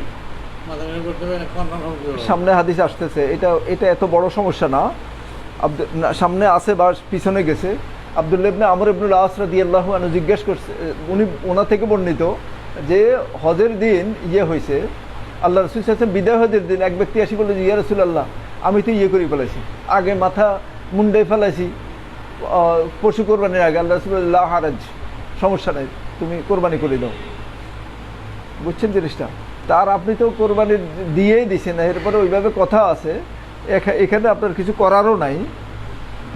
মাথা করতে হবে, সামনে হাদিস আসতেছে। এটা এত বড় সমস্যা না। সামনে আছে বা পিছনে গেছে। আব্দুল্লাহ ইবনে আমর ইবনুল আস রাদিয়াল্লাহু আনহু জিজ্ঞেস করছে, উনি ওনা থেকে বর্ণিত যে হজের দিন হয়েছে, আল্লাহ রাসূল সাল্লাল্লাহু আলাইহি ওয়াসাল্লাম বিদায় হজের দিন এক ব্যক্তি আসি বলল যে ইয়া রাসূলুল্লাহ, আমি তো করে ফেলেছি, আগে মাথা মুন্ডে ফেলাইছি পশু কোরবানির আগে। আল্লাহ রাসূলুল্লাহ হারাজ, সমস্যা নাই, তুমি কোরবানি করে দাও। বুঝছেন জিনিসটা? তার আপনি তো কোরবানি দিয়েই দিছেন, এরপরে ওইভাবে কথা আছে, এখানে আপনার কিছু করারও নাই।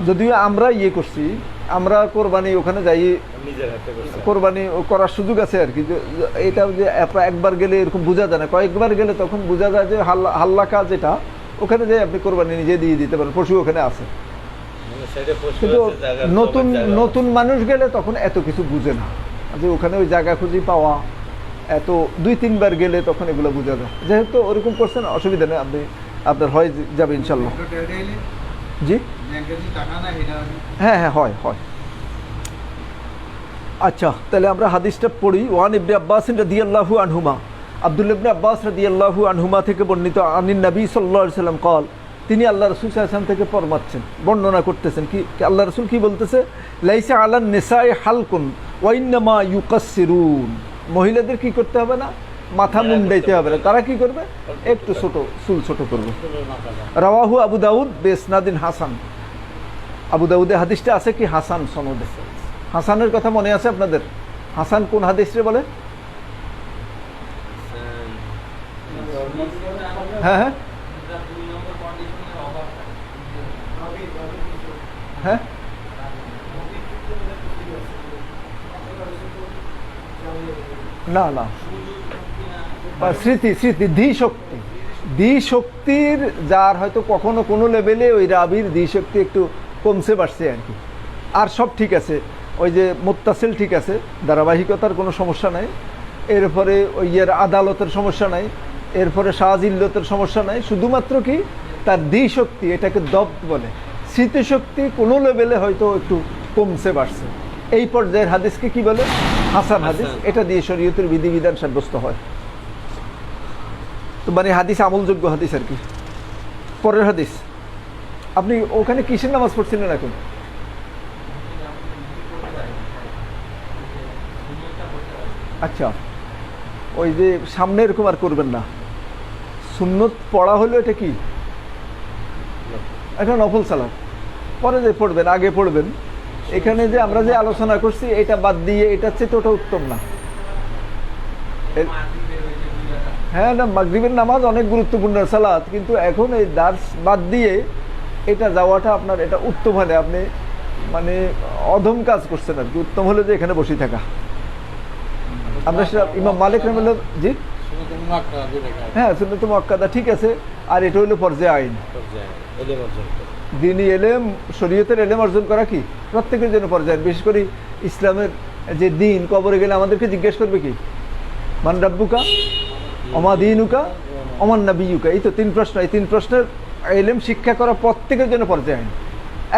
যদিও আমরা করছি, আমরা কোরবানি ওখানে যাই, কোরবানি করার সুযোগ আছে আর কি। এটা যে একবার গেলে এরকম বোঝা যায় না, কয়েকবার গেলে তখন বোঝা যায় যে হাল্লাকা যেটা, ওখানে যাই আপনি কোরবানি নিজে দিয়ে দিতে পারেন, পশু ওখানে আছে। কিন্তু নতুন মানুষ গেলে তখন এত কিছু বুঝে না, যে ওখানে ওই জায়গা খুঁজি পাওয়া, এত 2-3 বার গেলে তখন এগুলো বোঝা যায়। যেহেতু ওরকম করছেন অসুবিধা নেই, আপনার হয়ে যাবে ইনশাল্লাহ। জি হ্যাঁ হ্যাঁ, হয় হয়। আচ্ছা, তাহলে আমরা হাদিসটা পড়ি। ওয়ান ইবনে আব্বাস রাদিয়াল্লাহু আনহুমা, আব্দুল্লাহ ইবনে আব্বাস রাদিয়াল্লাহু আনহুমা থেকে বর্ণিত, আনিন নবী সাল্লাল্লাহু আলাইহি ওয়াসাল্লাম قال, তিনি আল্লাহ রাসূল সাল্লাল্লাহু আলাইহি ওয়াসাল্লাম থেকে ফরমাচ্ছেন, বর্ণনা করতেছেন কি আল্লাহ রাসূল কি বলতেছে, লাইসা আলান নিসাই হালকুন ওয়া ইন্নামা ইউকাসসিরুন, মহিলাদের কি করতে হবে না, মাথা মুন্ডাইতে হবে না, তারা কি করবে, একটু ছোট চুল ছোট করবে। চুলের মাথাটা। রাওয়াহু আবু দাউদ বিসনাদিন হাসান, আবু দাউদে হাদিসটা আছে কি হাসান সনদে। হাসানের কথা মনে আছে আপনাদের? হাসান কোন হাদিসে বলে? হ্যাঁ হ্যাঁ হ্যাঁ না না, বা স্মৃতি স্মৃতি ধী শক্তির যার হয়তো কখনো কোনো লেভেলে ওই রাবির ধী শক্তি একটু কমছে বাড়ছে আর কি, আর সব ঠিক আছে, ওই যে মুত্তাসিল ঠিক আছে, ধারাবাহিকতার কোনো সমস্যা নাই, এরপরে ওই ইয়ের আদালতের সমস্যা নাই, এরপরে শাহজিল্লতের সমস্যা নাই, শুধুমাত্র কি তার ধী শক্তি, এটাকে দব্ত বলে, স্মৃতিশক্তি কোনো লেভেলে হয়তো একটু কমছে বাড়ছে, এই পর্যায়ের হাদিসকে কি বলে, হাসান হাদিস। এটা দিয়ে শরীয়তের বিধিবিধান সাব্যস্ত হয়, তো মানে হাদিস আমলযোগ্য হাদিস আর কি। পরের হাদিস, আপনি ওখানে কিসের নামাজ পড়ছিলেন এখন? আচ্ছা, ওই যে সামনে এরকম আর করবেন না, সুন্নত পড়া হলো এটা কি, এটা নফল সালাত, পরে যে পড়বেন আগে পড়বেন। এখানে যে আমরা যে আলোচনা করছি এটা বাদ দিয়ে এটা চেয়ে তো ওটা উত্তম না। হ্যাঁ না, মাগরিবের নামাজ অনেক গুরুত্বপূর্ণ সালাত, কিন্তু এখন এই দার্স বাদ দিয়ে এটা যাওয়াটা আপনার এটা উত্তম হয় না, আপনি মানে অধম কাজ করছেন আর কি। উত্তম হলে যে এখানে বসে থাকা। আমরা সেটা ইমাম মালিক রহমাতুল্লাহ, জি সুন্নাতুল মুআক্কাদা দুটো কাজ। হ্যাঁ, সুন্নাত মুআক্কাদা ঠিক আছে, আর এটা হলো পর্যায়ে আইন, এলেম অর্জন করে। দিনী এলেম, শরীয়তের এলেম অর্জন করা কি প্রত্যেকের জন্য পর্যায়ে। বিশেষ করে ইসলামের যে দিন, কবরে গেলে আমাদেরকে জিজ্ঞেস করবে কি, মান রাব্বুকা ওমা দীনুকা ওমান নাবিয়ুকা, এই তো তিন প্রশ্ন, এই তিন প্রশ্নের এলেম শিক্ষা করা প্রত্যেকের জন্য পর্যায়ে আইন,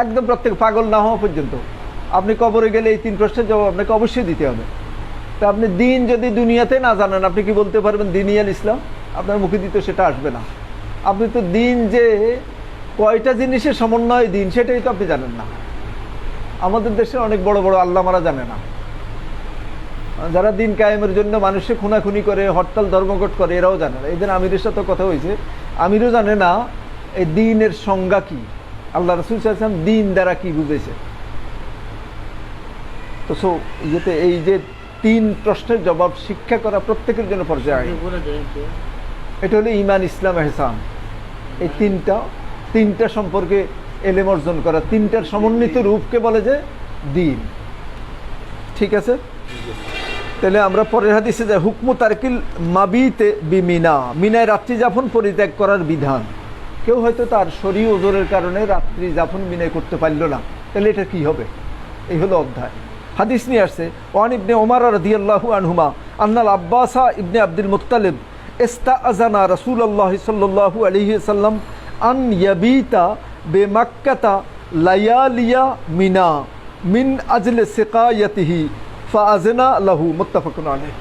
একদম প্রত্যেক, পাগল না হওয়া পর্যন্ত। আপনি কবরে গেলে এই তিন প্রশ্নের জবাব আপনাকে অবশ্যই দিতে হবে। তা আপনি দিন যদি দুনিয়াতে না জানেন, আপনি কি বলতে পারবেন দিনই আল ইসলাম? আপনার মুখে দিতে সেটা আসবে না। আপনি তো দিন যে কয়টা জিনিসের সমন্বয় দিন, সেটাই তো আপনি জানেন না। আমাদের দেশে অনেক বড় বড় আল্লামারা জানে না, যারা দিন কায়েমের জন্য মানুষে খুনাখুনি করে, হরতাল ধর্মঘট করে, এরাও জানে না। এই দিন আমিরের সাথে কথা হয়েছে, আমিরও জানে না এই দিনের সংজ্ঞা কি, আল্লাহ রাসূল সাল্লাল্লাহু আলাইহি ওয়াসাল্লাম দিন দ্বারা কি বুঝেছে। তো ইয়েতে এই যে তিন প্রশ্নের জবাব শিক্ষা করা প্রত্যেকের জন্য পর্যায়ে, এটা হলো ঈমান, ইসলাম, ইহসান। এই তিনটা সম্পর্কে এলেম অর্জন করা, তিনটার সমন্বিত রূপকে বলে যে দিন। ঠিক আছে, তাহলে আমরা পরের হাদিসে যাই। হুকমু তারকিল মাবিতে বিমিনা, মিনায় রাত্রি যাপন পরিত্যাগ করার বিধান। কেউ হয়তো তার শরীর ওজরের কারণে রাত্রি যাপন মিনায় করতে পারল না, তাহলে এটা কি হবে? এই হলো অধ্যায়। হাদিস নিয়ে আসছে, ওয়ান ইবনে ওমর রাদিয়াল্লাহু আনহুমা আন্নাল আব্বাসা ইবনে আব্দুল মুত্তালিব ইস্তাআযানা রাসূলুল্লাহ সাল্লাল্লাহু আলাইহি ওয়াসাল্লাম আন ইয়াবিতা বিমাক্কাতা লায়ালিয়া মিনা মিন আজলি সিকায়াতিহি ফাআযনা লাহু, মুত্তাফাকুন আলাইহি।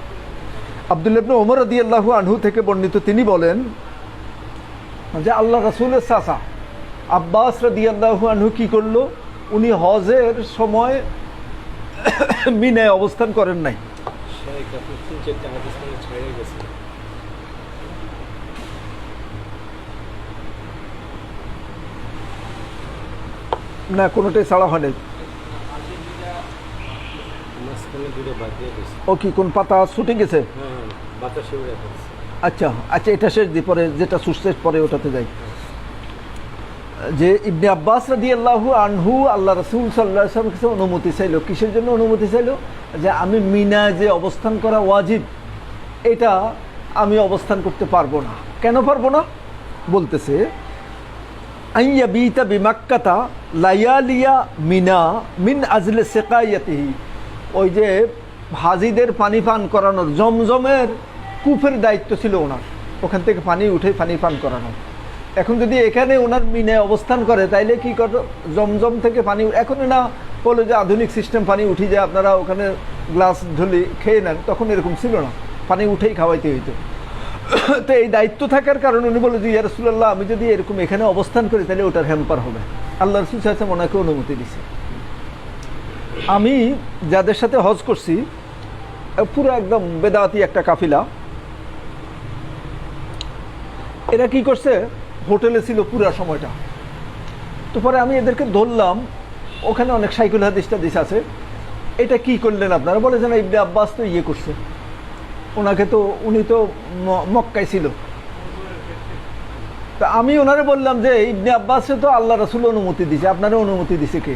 আব্দুল্লাহ ইবনে ওমর রাদিয়াল্লাহু আনহু থেকে বর্ণিত, তিনি বলেন যে আল্লাহ রাসূলের চাচা আব্বাস রাদিয়াল্লাহু আনহু কি করলো, উনি হজের সময় মিনায় অবস্থান করেন নাই। না, কোনোটাই ছাড়া হয় নাই। ও কি কোন পাতা ছুটে গেছে? আচ্ছা আচ্ছা, এটা শেষ দিই, পরে যেটা শেষ পরে ওটাতে যাই। যে ইবনে আব্বাস রাদিয়াল্লাহু আনহু আল্লাহ রাসূল সাল্লাল্লাহু আলাইহি ওয়াসাল্লামের কাছে অনুমতি চাইল। কিসের জন্য অনুমতি চাইল? যে আমি মিনায় যে অবস্থান করা ওয়াজিব, এটা আমি অবস্থান করতে পারবো না। কেন পারবো না? বলতেছে আইয়া বিতা বিমাক্কাতা লায়ালিয়া মিনা মিন আজলে সিকায়াতিহি, ওই যে হাজিদের পানি পান করানোর, জমজমের কূপের দায়িত্ব ছিল ওনার, ওখান থেকে পানি উঠে পানি পান করানো। এখন যদি এখানে ওনার মিনায় অবস্থান করে, তাইলে কি করো, জমজম থেকে পানি এখন না বললো যে আধুনিক সিস্টেম, পানি উঠে যায়, আপনারা ওখানে গ্লাস ঢুলি খেয়ে নেন। তখন এরকম ছিল না, পানি উঠেই খাওয়াইতে হইতো। তো এই দায়িত্ব থাকার কারণে উনি বললো যে ইয়া রাসূলুল্লাহ, আমি যদি এরকম এখানে অবস্থান করি তাহলে ওটার হ্যাম্পার হবে। আল্লাহ রাসূল সাল্লাল্লাহু আলাইহি ওয়াসাল্লাম ওনাকে অনুমতি দিছে। আমি যাদের সাথে হজ করছি, পুরো একদম বেদাতি একটা কাফিলা, এরা কি করছে, হোটেলে ছিল পুরা সময়টা। তো পরে আমি এদেরকে ধরলাম, ওখানে অনেক সাইকুল হাদিস টাদিস আছে, এটা কি করলেন আপনারা? বলে যে না, ইবনে আব্বাস তো ইয়ে করছে, ওনাকে তো, উনি তো মক্কায় ছিল। তা আমি ওনারে বললাম যে ইবনে আব্বাসে তো আল্লাহ রাসূল অনুমতি দিছে, আপনারা অনুমতি দিছে কে?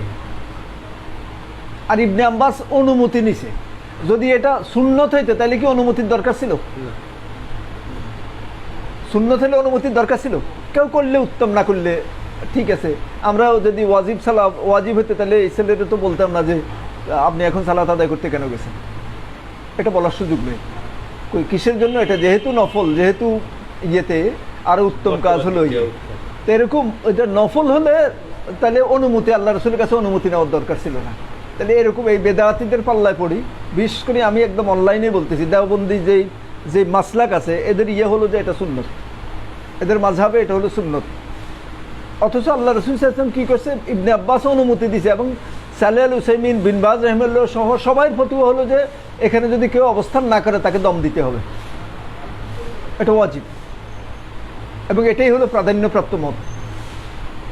আর ইবনে আব্বাস অনুমতি নিছে, যদি এটা সুন্নত হইতে তাহলে কি অনুমতির দরকার ছিল? সুন্নত হলে অনুমতির দরকার ছিল? কেউ করলে উত্তম, না করলে ঠিক আছে। আমরাও যদি ওয়াজিব হইতে তাহলে এই ছেলেটা তো বলতাম না যে আপনি এখন সালাত আদায় করতে কেন গেছেন, এটা বলার সুযোগ নেই। কই কিসের জন্য? এটা যেহেতু নফল, যেহেতু ইয়েতে আরো উত্তম কাজ হলো। তো এরকম এটা নফল হলে তাহলে অনুমতি, আল্লাহ রাসূলের কাছে অনুমতি নেওয়ার দরকার ছিল না। তাহলে এরকম এই বেদাতিদের পাল্লায় পড়ি। বিশেষ করে আমি একদম অনলাইনে বলতেছি, দেওবন্দি যে মাসলাক আছে, এদের ইয়ে হলো যে এটা সুন্নত, এদের মাযহাবে এটা হলো সুন্নত। অথচ আল্লাহ রাসূল সাল্লাল্লাহু আলাইহি ওয়াসাল্লাম কি করছে, ইবনে আব্বাস অনুমতি দিয়েছে, এবং সালেহ আল উসাইমিন, বিন বাজ রাহিমাহুল্লাহ সহ সবাই ফতোয়া হলো যে এখানে যদি কেউ অবস্থান না করে তাকে দম দিতে হবে, এটা ওয়াজিব, এবং এটাই হলো প্রাধান্যপ্রাপ্ত মত।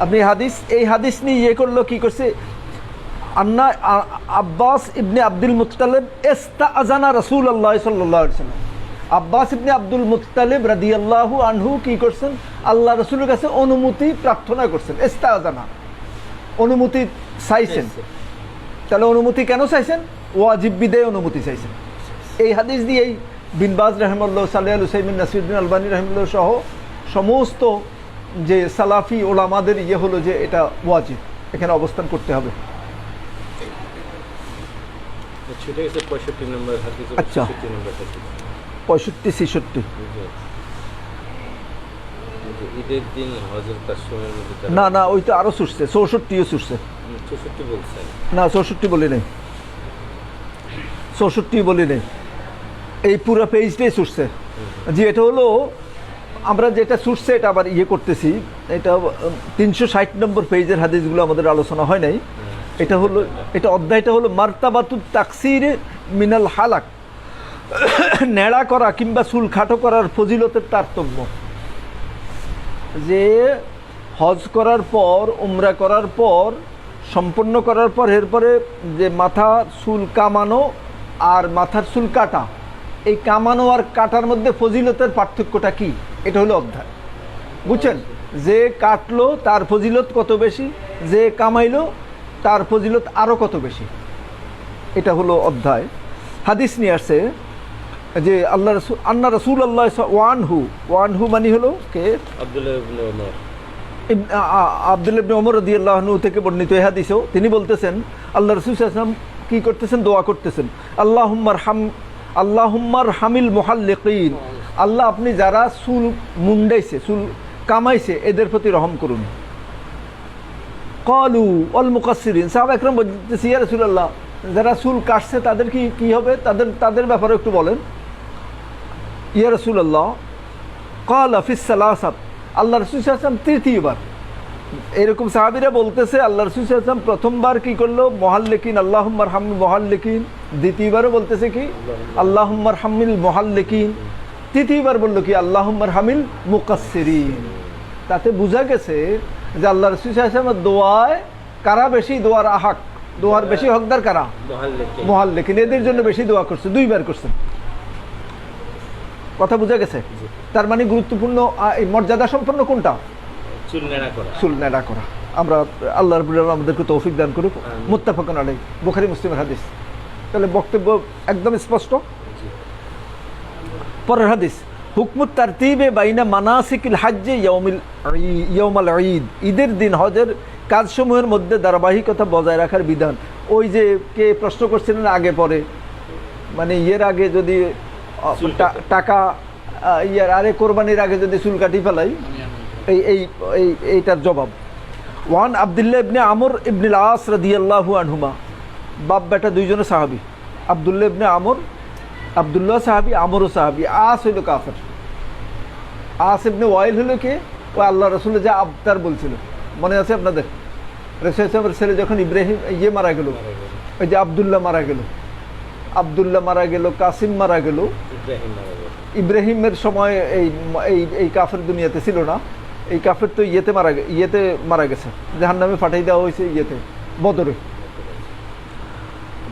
আপনি এই হাদিস নিয়ে ইয়ে করলো, কি করছে, আন্না আব্বাস ইবনে আব্দুল মুত্তালিব ইস্তাআযানা রাসূলুল্লাহ সাল্লাল্লাহু আলাইহি ওয়াসাল্লাম, আব্বাস ইবনে আব্দুল মুত্তালিব রাদিয়াল্লাহু আনহু কি করছেন, আল্লাহ রাসূলের কাছে অনুমতি প্রার্থনা করছেন। ইস্তাআযানা, অনুমতি চাইছেন। তাহলে অনুমতি কেন চাইছেন? ওয়াজিব বিদায় অনুমতি চাইছেন। এই হাদিস দিয়েই বিন বাজ রাহিমাহুল্লাহ, সালেহ আল উসাইমিন, নাসিরুদ্দিন আলবানী রাহিমাহুল্লাহ সহ সমস্ত যে সালাফি ওলামাদের ইয়ে হলো যে এটা ওয়াজিব, এখানে অবস্থান করতে হবে। আচ্ছা, 65-66 ঈদের দিন হজের কাশ্মীরের মধ্যে না না, ওই তো আরো ছুটছে, 64ও ছুটছে। 64 বলছেন না, 64 বলি নাই, 64 বলি নাই, এই পুরো পেজটাই ছুটছে। জি, এটা হলো আমরা যেটা ছুটছে এটা আবার ইয়ে করতেছি, এটা 360 নম্বর পেজের হাদিসগুলো আমাদের আলোচনা হয় নাই। এটা হলো, এটা অধ্যায়টা হলো মারতাবাতুত তাকসির মিনাল হালাক, নেড়া করা কিংবা চুল খাটো করার ফজিলতের তারতম্য। যে হজ করার পর, উমরা করার পর, সম্পন্ন করার পর এরপরে যে মাথার চুল কামানো আর মাথার চুল কাটা, এই কামানো আর কাটার মধ্যে ফজিলতের পার্থক্যটা কি, এটা হলো অধ্যায়। বুঝছেন? যে কাটলো তার ফজিলত কত বেশি, যে কামাইলো তার ফজিলত আরও কত বেশি, এটা হলো অধ্যায়। হাদিস নিয়ে আসছে যে আল্লাহ রাসূল, আন্না রাসূলুল্লাহ ওয়ানহু মানে হলো কে, আব্দুল্লাহ ইবনে ওমর, আব্দুল্লাহ ইবনে ওমর রাদিয়াল্লাহু আনহু থেকে বর্ণিত এই হাদিসেও তিনি বলতেছেন, আল্লাহ রাসূল সাল্লাল্লাহু আলাইহি ওয়াসাল্লাম কি করতেছেন, দোয়া করতেছেন, আল্লাহুম্মার হামিল মুহাল্লিকিন, আল্লাহ আপনি যারা চুল মুন্ডাইছে, চুল কামাইছে, এদের প্রতি রহম করুন। ক্বালু ওয়াল মুকাসসিরিন, সাহাবা একরাম বলতেছে ইয়া রাসূলুল্লাহ, যারা চুল কাটছে তাদের কি হবে, তাদের ব্যাপারে একটু বলেন। ইয়া রাসূলুল্লাহ, ক্বালা ফিস সালাসাত, আল্লাহ রাসূল সাল্লাল্লাহু আলাইহি ওয়াসাল্লাম তৃতীয়বার, এরকম সাহাবীরা বলতেছে আল্লাহ রাসূল সাল্লাল্লাহু আলাইহি ওয়াসাল্লাম প্রথমবার কি করলো, মুহাল্লিকিন, আল্লাহুম্মার হামিল মুহাল্লিকিন, দ্বিতীয়বারও বলতেছে কি আল্লাহুম্মার হামিল মুহাল্লিকিন, তৃতীয়বার বললো কি আল্লাহুম্মার হামিল মুকাসসিরিন। তাতে বোঝা গেছে যে আল্লাহ রাসূল সাল্লাল্লাহু আলাইহি ওয়াসাল্লামের দোয়ায় কারা বেশি, দোয়ার আহাক, দোয়ার বেশি হকদার কারা, মুহাল্লিকিন, এদের জন্য বেশি দোয়া করছে, দুইবার করছেন। কথা বোঝা গেছে? তার মানে গুরুত্বপূর্ণ মর্যাদা সম্পন্ন কোনটা, চুল নেড়া করা। আমরা আল্লাহ রাব্বুল আলামিন আমাদেরকে তৌফিক দান করুক। মুত্তাফাকুন আলাইহি, বুখারী মুসলিমের হাদিস। তাহলে বক্তব্য একদম স্পষ্ট। পরের হাদিস, হুকমুত তারতিবে বাইনা মানাসিকিল হজ্জে ইয়াউমাল ঈদ, ঈদের দিন হজের কাজসমূহের মধ্যে ধারাবাহিকতা বজায় রাখার বিধান। ওই যে কে প্রশ্ন করছিলেন আগে পরে, মানে ইয়ের আগে যদি টাকা ইয়ার আরে কোরবানির আগে যদি চুল কাটি ফেলাই, এইটার জবাব। ওয়ান আব্দুল্লাহ ইবনে আমর ইবনে আস রাদিয়াল্লাহু আনহুমা, বাপ বেটা দুইজনে সাহাবী। আব্দুল্লাহ ইবনে আমর, আব্দুল্লাহ সাহাবী, আমরও সাহাবী। আস হইল কাফের। আস ইবনে ওয়াইল হলো কে? ও আল্লাহ রসুল যে আবতার বলছিল, মনে আছে আপনাদের? রসুল সাহেবের ছেলে যখন ইব্রাহিম মারা গেল, ওই যে আবদুল্লাহ মারা গেল, আবদুল্লাহ মারা গেল, কাসিম মারা গেল। ইব্রাহিম মারা গেল। ইব্রাহিমের সময় এই কাফের দুনিয়াতে ছিল না। এই কাফের তো ইয়েতে মারা গেছে, জাহান্নামে পাঠাই দেওয়া হয়েছে ইয়েতে, বদরে।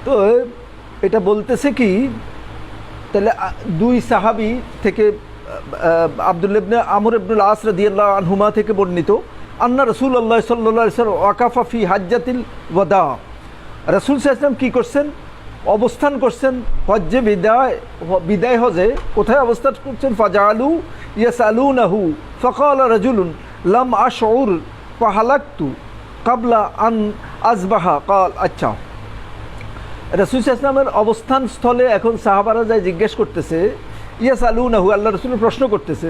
তো এটা বলতেছে কি, তাহলে দুই সাহাবী থেকে আব্দুল্লাহ ইবনে আমর ইবনে আস রাদিয়াল্লাহু আনহুমা থেকে বর্ণিত, আন্না রাসূলুল্লাহ সাল্লাল্লাহু আলাইহি ওয়াসাল্লাম ওয়াকাফা ফি হাজ্জাতিল ওয়াদা, রাসূল সাল্লাল্লাহু আলাইহি ওয়াসাল্লাম কি করছেন? অবস্থান করছেন হজ্জে বিদায় হজে। কোথায় অবস্থান করছেন? ফাজালু ইয়াসালুনাহু ফাকালা রাজুলুন লাম আশউর ফাহালাকতু ক্বাবলা আন আযবাহা ক্বাল। আচ্ছা, রাসূল সাল্লাল্লাহু আলাইহি ওয়াসাল্লামের অবস্থান স্থলে এখন সাহাবারা যায় জিজ্ঞেস করতেছে, ইয়াসালুনাহু, আল্লাহ রাসূল প্রশ্ন করতেছে।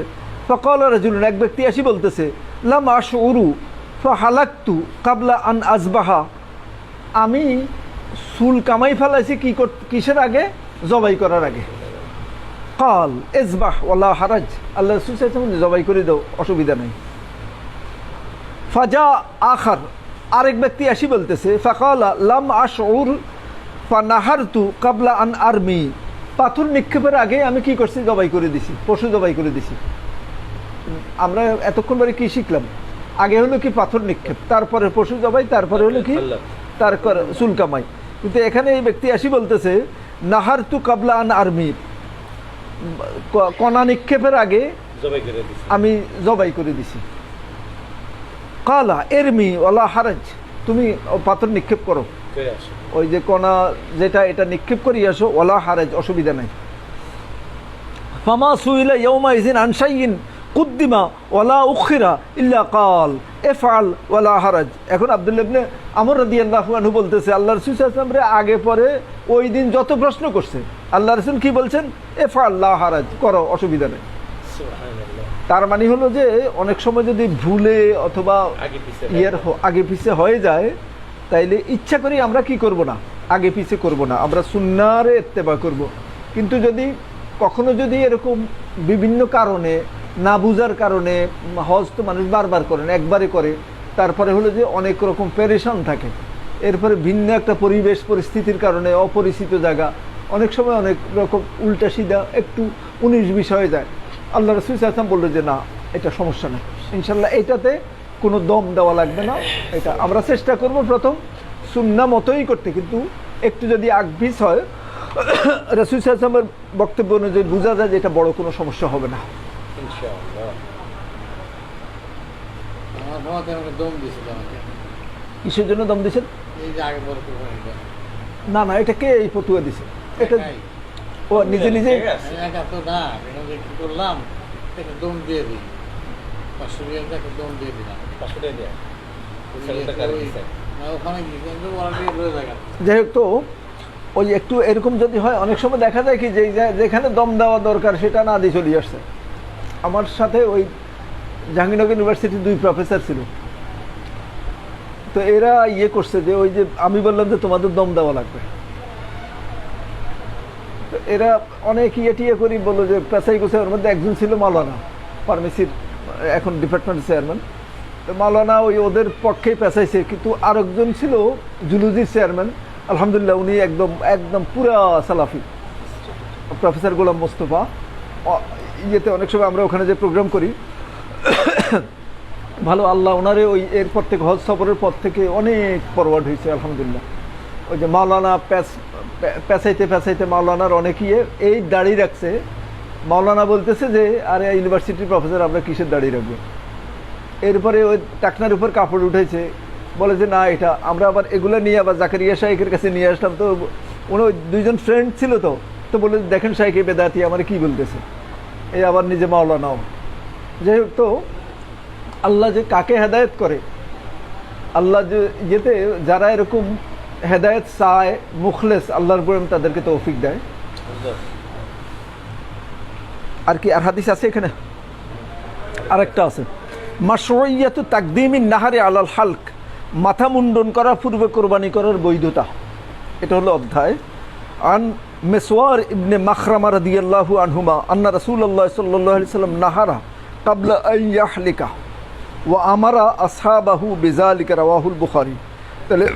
ফাকালা রাজুলুন, এক ব্যক্তি আসি বলতেছে, লাম আশউরু ফাহালাকতু ক্বাবলা আন আযবাহা, আমি চুল কামাই ফেলাইছি কিসের আগে? জবাই করার আগে। কাল ইজবাহ ওয়ালা হারাজ, আল্লাহ রাসূল সাল্লাল্লাহু আলাইহি ওয়াসাল্লাম জবাই করে দাও, অসুবিধা নেই। ফাজা আখার, আরেক ব্যক্তি আসি বলতেছে, ফাকালা লাম আশউর ফানাহারতু ক্বাবলা আন আরমি, পাথর নিক্ষেপের আগে আমি কি করছি? জবাই করে দিছি, পশু জবাই করে দিছি। আমরা এতক্ষণ পরে কি শিখলাম? আগে হলো কি পাথর নিক্ষেপ, তারপরে পশু জবাই, তারপরে হলো কি তারপর চুল কামাই। কিন্তু এখানে এই ব্যক্তি আসি বলতেছে নাহারতু ক্বাবলা আন আরমি, কণা নিক্ষেপের আগে আমি জবাই করে দিছি। কালা এরমি ওয়ালা হারাজ, তুমি পাথর নিক্ষেপ করো, ওই যে কণা যেটা এটা নিক্ষেপ করি আসো, ওয়ালা হারাজ, অসুবিধা নাই। ফামা সুইলা ইয়াউমা ইযিন আন শাইইন কুদ্দিমা ওয়ালা উখিরা ইল্লা কাল এফআল ওয়ালা হারাজ। এখন আব্দুল্লাহ ইবনে আমর রাদিয়াল্লাহু আনহু বলতেছে, আল্লাহ রাসূল সাল্লাল্লাহু আলাইহি ওয়াসাল্লাম আগে পরে ওই দিন যত প্রশ্ন করছে, আল্লাহ রাসূল কি বলছেন? এফআল লা হারাজ, করো, অসুবিধা নেই। তার মানে হলো যে অনেক সময় যদি ভুলে অথবা আগে পিছে হয়ে যায়, তাইলে ইচ্ছা করি আমরা কি করব না, আগে পিছে করব না, আমরা সুন্নাহরে ইত্তেবা করব। কিন্তু যদি কখনো যদি এরকম বিভিন্ন কারণে, না বুঝার কারণে, হজ তো মানুষ বারবার করেন, একবারে করে, তারপরে হলো যে অনেক রকম পেরেশান থাকে, এরপরে ভিন্ন একটা পরিবেশ পরিস্থিতির কারণে, অপরিচিত জায়গা, অনেক সময় অনেক রকম উল্টা সিধা একটু 19-20 হয়ে যায়। আল্লাহ রাসূল সাল্লাল্লাহু আলাইহি ওয়াসাল্লাম বললো যে না, এটা সমস্যা নেই, ইনশাল্লাহ এটাতে কোনো দম দেওয়া লাগবে না। এটা আমরা চেষ্টা করব প্রথম সুন্নাহ মতোই করতে, কিন্তু একটু যদি আগপিছ হয়, রাসূল সাল্লাল্লাহু আলাইহি ওয়াসাল্লামের বক্তব্য অনুযায়ী বোঝা যায় যে এটা বড় কোনো সমস্যা হবে না। কিসের জন্য দম দিয়েছেন? না না, এটা কে এই ফতুয়া দিছে? এটা ও নিজে নিজে করলাম, দম দিয়ে দিই, 500 টাকা দম দিয়ে দিলাম। যাই হোক, তো ওই একটু এরকম যদি হয়, অনেক সময় দেখা যায় কি যে যেখানে দম দেওয়া দরকার সেটা না দিয়ে চলে আসছে। আমার সাথে ওই জাহাঙ্গীরনগর ইউনিভার্সিটির 2 প্রফেসর ছিল, তো এরা করছে যে ওই যে আমি বললাম যে তোমাদের দম দেওয়া লাগবে, তো এরা অনেক টিয়ে করি বললো যে পেশাই গোছাই। ওর মধ্যে একজন ছিল মাওলানা, ফার্মেসির এখন ডিপার্টমেন্টের চেয়ারম্যান। তো মাওলানা ওই ওদের পক্ষেই পেশাইছে, কিন্তু আরেকজন ছিল জুলজির চেয়ারম্যান, আলহামদুলিল্লাহ উনি একদম একদম পুরা সালাফি, প্রফেসর গোলাম মোস্তফা। অনেক সময় আমরা ওখানে যে প্রোগ্রাম করি, ভালো আল্লাহ ওনারে ওই এরপর থেকে হজ সফরের পর থেকে অনেক ফরওয়ার্ড হয়েছে আলহামদুলিল্লাহ। ওই যে মাওলানা পেঁচাইতে মাওলানার অনেকই এই দাড়ি রাখছে। মাওলানা বলতেছে যে আরে ইউনিভার্সিটির প্রফেসর আমরা কিসের দাড়ি রাখবো? এরপরে ওই টাকনার উপর কাপড় উঠেছে, বলে যে না এটা আমরা আবার এগুলো নিয়ে আবার জাকারিয়া শাইখের কাছে নিয়ে আসলাম। তো উনি 2জন ফ্রেন্ড ছিল, তো বলে দেখেন শাইখে বেদাতি আমার কি বলতেছে, এই আবার নিজে মাওলানাও। যাই হোক, তো আল্লাহ যে কাকে হেদায়েত করে, আল্লাহ যে যারা এরকম হেদায়েত চায়, মুখলেস, আল্লাহর পরে তাদেরকে তৌফিক দেয়। আর কি আর হাদিস আছে এখানে? আরেকটা আছে, মাশরুইয়াতু তাকদিমিন নাহারি আলাল হালক, মাথা মুন্ডন করার পূর্বে কোরবানি করার বৈধতা। এটা হলো অধ্যায়। আন মিসওয়ার ইবনে মাখরামা রাদিয়াল্লাহু আনহুমা আন্না রাসূলুল্লাহ সাল্লাল্লাহু আলাইহি সাল্লাম নাহারা ক্বাবলা আন ইয়াহলিকা ওয়া আমারা আসহাবাহু বিযালিকা, রাওয়াহুল বুখারী। তাহলে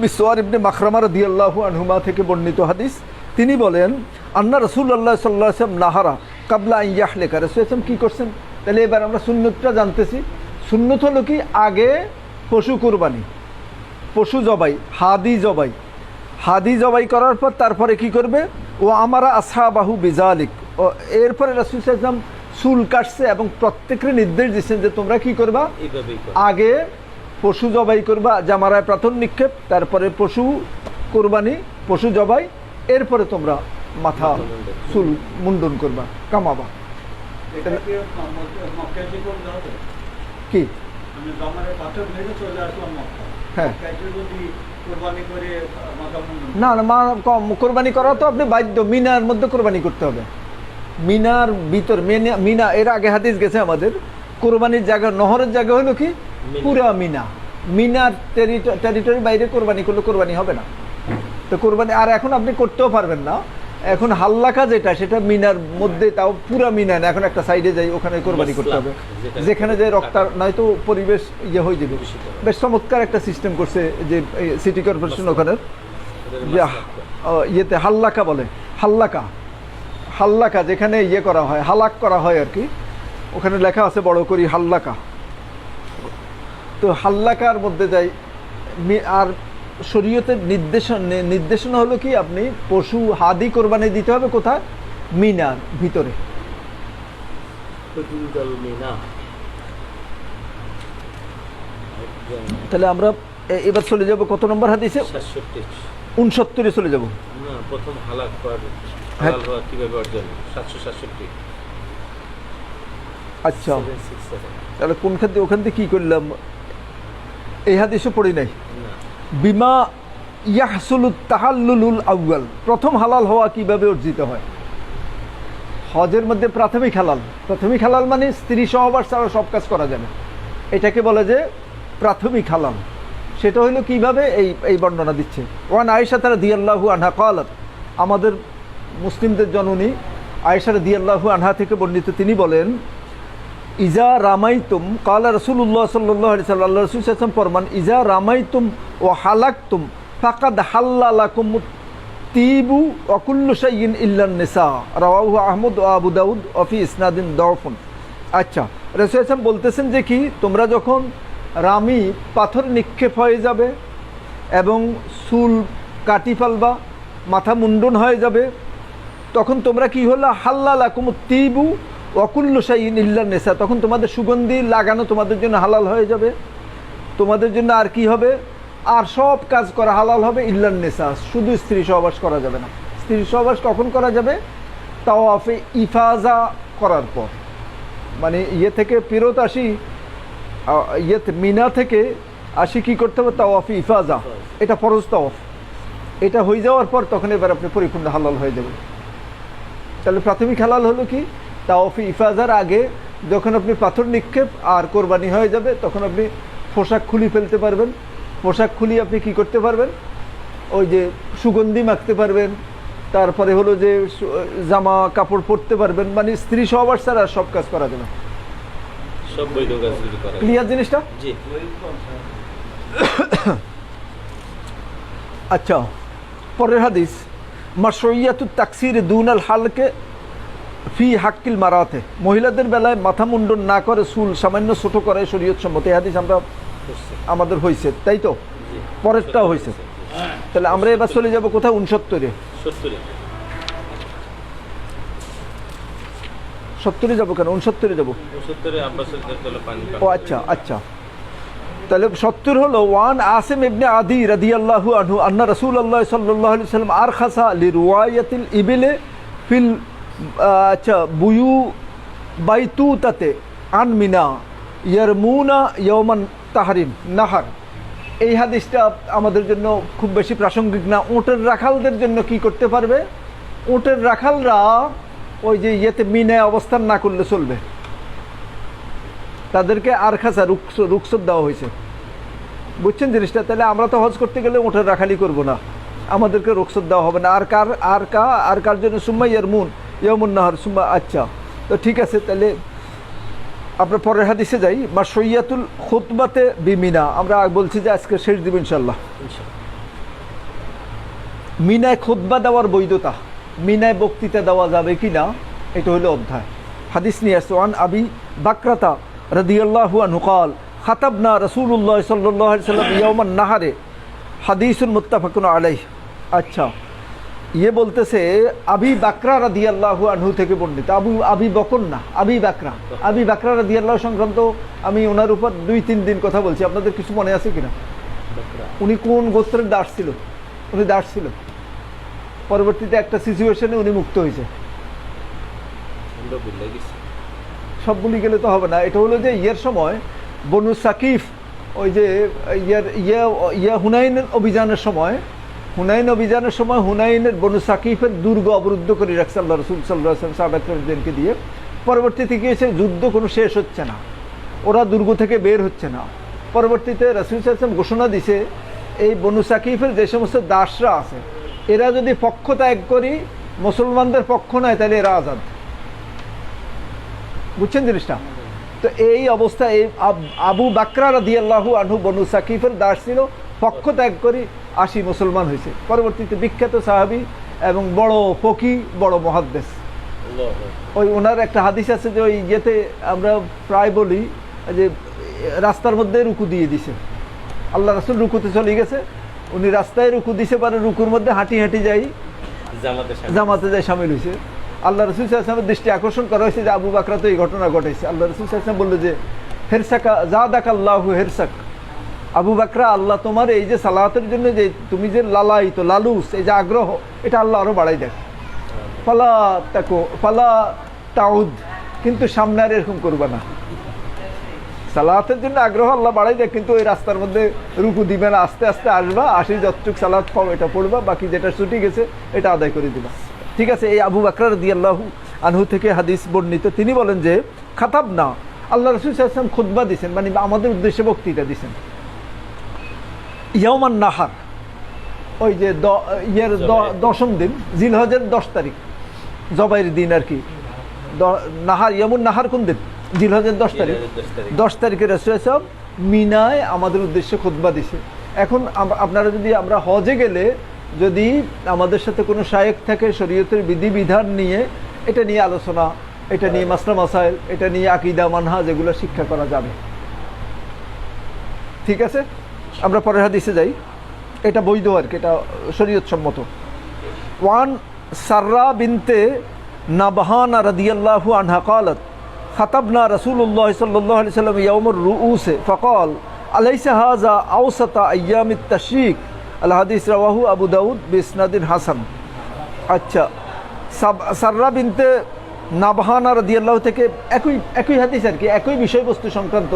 মিসওয়ার ইবনে মাখরামা রাদিয়াল্লাহু আনহুমা থেকে বর্ণিত হাদিস, তিনি বলেন আন্না রাসূলুল্লাহ সাল্লাল্লাহু আলাইহি সাল্লাম নাহারা ক্বাবলা আন ইয়াহলিকা, রাসূল সাল্লাল্লাহু আলাইহি সাল্লাম কি করছেন? তাহলে এবার আমরা সুন্নতটা জানতেছি। সুন্নত হলো কি? আগে পশু কুরবানি, পশু জবাই, হাদি জবাই করার পর তারপরে কি করবে? ও আমারা আসহাবাহু বিযালিক, ও এরপরে রাসূল সাল্লাল্লাহু আলাইহি ওয়াসাল্লাম চুল কাটছে এবং প্রত্যেকের নির্দেশ দিচ্ছেন যে তোমরা কি করবা? এইভাবেই করো। আগে পশু জবাই করবা, জামারায় প্রাথন নিক্ষেপ, তারপরে পশু কোরবানি, পশু জবাই, এরপরে তোমরা মাথা চুল মুন্ডন করবা, কামাবা। কি? হ্যাঁ, না না, কোরবানি করা তো আপনি বাধ্য, মিনার মধ্যে কোরবানি করতে হবে। মিনার ভিতর, মিনা এর আগে হাদিস গেছে আমাদের, কোরবানির জায়গা, নহরের জায়গা হলো কি? পুরা মিনা। মিনার টেরিটরি বাইরে কোরবানি করলে কোরবানি হবে না। তো কোরবানি আর এখন আপনি করতেও পারবেন না। এখন হাল্লাকা যেটা, সেটা মিনার মধ্যে, তাও পুরা মিনা না, এখন একটা সাইডে যাই, ওখানে কোরবানি করতে হবে, যেখানে যে রক্তার নয়তো পরিবেশ ইয়ে হয়ে যাবে। বেশ চমৎকার একটা সিস্টেম করছে যে সিটি কর্পোরেশন ওখানে, যে ইয়েতে হাল্লাকা বলে, হাল্লাকা যেখানে ইয়ে করা হয়, হালাক করা হয় আর কি, ওখানে লেখা আছে বড় করি হাল্লাকা। তো হাল্লাকার মধ্যে যাই। আর শরীয়তের নির্দেশনা হলো কি? আপনি পশু হাদি কোরবানি দিতে হবে কোথায়? মিনার ভিতরে। তাহলে আমরা এবার চলে যাব কত নম্বর হাদিসে? 69 চলে যাব। না, প্রথম হালাল হওয়া কিভাবে অর্জন? 767। আচ্ছা, তাহলে কোনখান থেকে ওখান থেকে কি করলাম? এই হাদিসও পড়ি নাই। বিমা ইয়াহসুলুত তাহাল্লুলুল আউয়াল, প্রথম হালাল হওয়া কিভাবে অর্জিত হয়? হজের মধ্যে প্রাথমিক হালাল মানে স্ত্রী সহবাস ছাড়া সব কাজ করা যাবে, এটাকে বলে যে প্রাথমিক হালাল। সেটা হলো কিভাবে? এই বর্ণনা দিচ্ছে। ওয়ান আয়েশা রাদিয়াল্লাহু আনহা ক্বালাত, আমাদের মুসলিমদের জননী আয়েশা রাদিয়াল্লাহু আনহা থেকে বর্ণিত, তিনি বলেন ইজা রামাইতুম, কালা রাসূলুল্লাহ সাল্লাল্লাহু আলাইহি ওয়াসাল্লাম, আল্লাহ রাসূল সাল্লাল্লাহু আলাইহি ওয়াসাল্লাম ফরমান, ইজা রামাইতুম ওয়া হালাকতুম ফাকাদ হাল্লালাকুমুত তিবু ওয়া কুল্লু শাইইন ইল্লান নিসা, রাওয়াহু আহমদ ওয়া আবু দাউদ ওয়া ফি ইসনাদিন দাউফুন। আচ্ছা, রাসূল সাল্লাল্লাহু আলাইহি ওয়াসাল্লাম বলতেছেন যে কি, তোমরা যখন রামি পাথর নিক্ষেপ হয়ে যাবে এবং চুল কাটি ফেলবা, মাথা মুন্ডন হয়ে যাবে, তখন তোমরা কি হলো? হাল্লালাকুমুত তিবু ওয়াকুল্লু শাইইন ইল্লান নিসা, তখন তোমাদের সুগন্ধি লাগানো তোমাদের জন্য হালাল হয়ে যাবে। তোমাদের জন্য আর কি হবে? আর সব কাজ করা হালাল হবে, ইল্লান নিসা, শুধু স্ত্রী সহবাস করা যাবে না। স্ত্রী সহবাস কখন করা যাবে? তাওয়াফে ইফাজা করার পর, মানে ইয়ে থেকে ফেরত আসি, ইয়েতে মিনা থেকে আসি, কি করতে হবে? তাওয়াফে ইফাজা, এটা ফরজ তাওয়াফ। এটা হয়ে যাওয়ার পর তখন এবার আপনি পরিপূর্ণ হালাল হয়ে যাবে। তাহলে প্রাথমিক হালাল হলো কি? তাওয়াফে ইফাজার আগে যখন আপনি পাথর নিক্ষেপ আর কোরবানি হয়ে যাবে, তখন আপনি পোশাক খুলি ফেলতে পারবেন। পোশাক খুলি আপনি কি করতে পারবেন? ওই যে সুগন্ধি মাখতে পারবেন, তারপরে হলো যে জামা কাপড় পরতে পারবেন, মানে স্ত্রী সহবাস ছাড়া সব কাজ করা যাবে। সব বৈধ কাজগুলি করা যায়। ক্লিয়ার জিনিসটা? জি। আচ্ছা, পরের হাদিস, মাশরুইয়াতুত তাকসির দুনাল হালকে ফি হাক্কিল মারাতে, মহিলাদের বেলায় মাথা মুন্ডন না করে চুল সামান্য ছোট করে শরীয়ত সম্মত। এই হাদিস আমরা আমাদের হয়েছে, তাই তো? পরেরটাও হয়েছে। তাহলে আমরা এবার চলে যাব কোথায়? 69-এ। 70-এ যাবো কেন? 69-এ যাবো। ও আচ্ছা আচ্ছা, তাহলে 70 হলো ওয়ান আসিম ইবনে আদি রাদিয়াল্লাহু আনহু আন্না রাসূলুল্লাহ সাল্লাল্লাহু আলাইহি ওয়াসাল্লাম আরখাসা লিরওয়ায়াতিল ইবিলে ফিল আচ্ছা বুয়ু বাইতুতাতে আন মিনা ইয়ারমুনা ইয়াওমান তাহরিম নাহার। এই হাদিসটা আমাদের জন্য খুব বেশি প্রাসঙ্গিক না। উটের রাখালদের জন্য কি করতে পারবে? উটের রাখালরা ওই যে ইয়েতে মিনায় অবস্থান না করলে চলবে। তাদেরকে আর খাসা রুকসত দেওয়া হয়েছে। বুঝছেন জিনিসটা? তাহলে আমরা তো হজ করতে গেলে ওঠের রাখালি করব না, আমাদেরকে রুকসত দেওয়া হবে না। আর কার জন্য সুম্মা ইয়ারমুন ইয়ামুন নাহার সুম্মা। আচ্ছা, তো ঠিক আছে, তাহলে আপনার পরের হাদিসে যাই। মাশরুইয়াতুল খুতবাতে বিমিনা, আমরা বলছি যে আজকে শেষ দিব ইনশাল্লাহ। মিনায় খুতবা দেওয়ার বৈধতা, মিনায় বক্তৃতা দেওয়া যাবে কি না, এটা হলো অধ্যায়। হাদিস নিয়ে আসছে ওয়ান আবি বাকরাতা রাদিয়াল্লাহু আনহু قال খাতাবনা রাসূলুল্লাহ সাল্লাল্লাহু আলাইহি ওয়াসাল্লাম ইয়াওমান নাহারে, হাদিসুন মুত্তাফাকুন আলাইহি। আচ্ছা, ইয়ে বলতেছে আবি বাকরা রাদিয়াল্লাহু আনহু থেকে বর্ণিত। আবি বকর না, আবি বাকরা রাদিয়াল্লাহু সংক্রান্ত আমি ওনার উপর 2-3 দিন কথা বলছি, আপনাদের কিছু মনে আছে কিনা? উনি কোন গোত্রের দাস ছিল? উনি দাস ছিল, পরবর্তীতে একটা সিচুয়েশনে উনি মুক্ত হয়েছে। সব বলি গেলে তো হবে না। এটা হলো যে ইয়ের সময় বনু সাকিফ, ওই যে হুনাইনের অভিযানের সময়, হুনাইনের বনু সাকিফের দুর্গ অবরুদ্ধ করে রাখছে আল্লাহ রাসূল সাল্লাল্লাহু আলাইহি ওয়াসাল্লাম সাহাবায়ে দিয়ে। পরবর্তীতে কি হয়েছে, যুদ্ধ কোনো শেষ হচ্ছে না, ওরা দুর্গ থেকে বের হচ্ছে না। পরবর্তীতে রাসূল সাল্লাল্লাহু আলাইহি ওয়াসাল্লাম ঘোষণা দিছে, এই বনু সাকিফের যে সমস্ত দাসরা আছে, এরা যদি পক্ষ ত্যাগ করি, মুসলমানদের পক্ষ নয়, তাহলে এরা আজাদ। বুঝছেন জিনিসটা? তো এই অবস্থা, এই আবু বাকরা রাদিয়াল্লাহু আনহু বনু সাকিফের দাস ছিল, পক্ষ ত্যাগ করি 80 মুসলমান হয়েছে। পরবর্তীতে বিখ্যাত সাহাবী এবং বড় ফকি, বড় মুহাদ্দিস। ওই ওনার একটা হাদিস আছে যে ওই ইয়েতে আমরা প্রায় বলি যে রাস্তার মধ্যে রুকু দিয়ে দিছে, আল্লাহ রাসূল রুকুতে চলে গেছে, উনি রাস্তায় রুকু দিছে, পারে রুকুর মধ্যে হাঁটি যাই জামাতে যাই সামিল হয়েছে। আল্লাহ রাসূল সাল্লাল্লাহু আলাইহি ওয়াসাল্লামের দৃষ্টি আকর্ষণ করা হয়েছে যে আবু বাকরা তো এই ঘটনা ঘটাইছে। আল্লাহ রাসূল সাল্লাল্লাহু আলাইহি ওয়াসাল্লাম বললো যে হেরসাকা জাদাকাল্লাহু হেরসাক, আবু বাকরা আল্লাহ তোমার এই যে সালাতের জন্য যে তুমি যে লালায়িত লালুস, এই যে আগ্রহ, এটা আল্লাহ আরো বাড়াই দেখ। ফালা তাউদ, কিন্তু সামনে আর এরকম করবা না। সালাতের জন্য আগ্রহ আল্লাহ বাড়াই দেখ, কিন্তু ওই রাস্তার মধ্যে রুকু দিবে না, আস্তে আস্তে আসবা, আসি যতটুক সালাত পাও এটা পড়বা, বাকি যেটা ছুটি গেছে এটা আদায় করে দিবা। ঠিক আছে? এই আবু বাকর রাদিয়াল্লাহু আনহু থেকে হাদিস বর্ণিত। তিনি বলেন যে খাতাব না, আল্লাহ রাসূল সাল্লাল্লাহু আলাইহি ওয়াসাল্লাম খুতবা দিয়েছেন, মানে আমাদের উদ্দেশ্যে বক্তৃতা দিয়েছেন ইয়াউমান নাহার, ওই যে দশম দিন, জিলহজের 10 তারিখ, জবাইর দিন আর কি। নাহার, ইয়ামুন নাহার কোন দিন? জিলহজের 10 তারিখ। 10 তারিখে রাসূল সাল্লাল্লাহু আলাইহি ওয়াসাল্লাম মিনায় আমাদের উদ্দেশ্যে খুতবা দিছে। এখন আপনারা যদি, আমরা হজে গেলে যদি আমাদের সাথে কোনো শায়েখ থাকে, শরীয়তের বিধিবিধান নিয়ে, এটা নিয়ে আলোচনা, এটা নিয়ে মাসলা মাসাইল, এটা নিয়ে আকীদা মানহাজ, এগুলো শিক্ষা করা যাবে। ঠিক আছে, আমরা পরের হাদিসে যাই। এটা বৈধ আর কি, এটা শরীয়ত সম্মত। ওয়ান সাররা বিনতে নাবহানা রাদিয়াল্লাহু আনহা قالت خطبنا رسول الله صلى الله عليه وسلم يوم الرؤوس فقال أليس هذا أوسط أيام التشريق الحديث رواه أبو داود بإسناد حسن। আচ্ছা, সাররা বিনতে নাবহানা রাদিয়াল্লাহু থেকে একই হাদিস আর কি, একই বিষয়বস্তু সংক্রান্ত,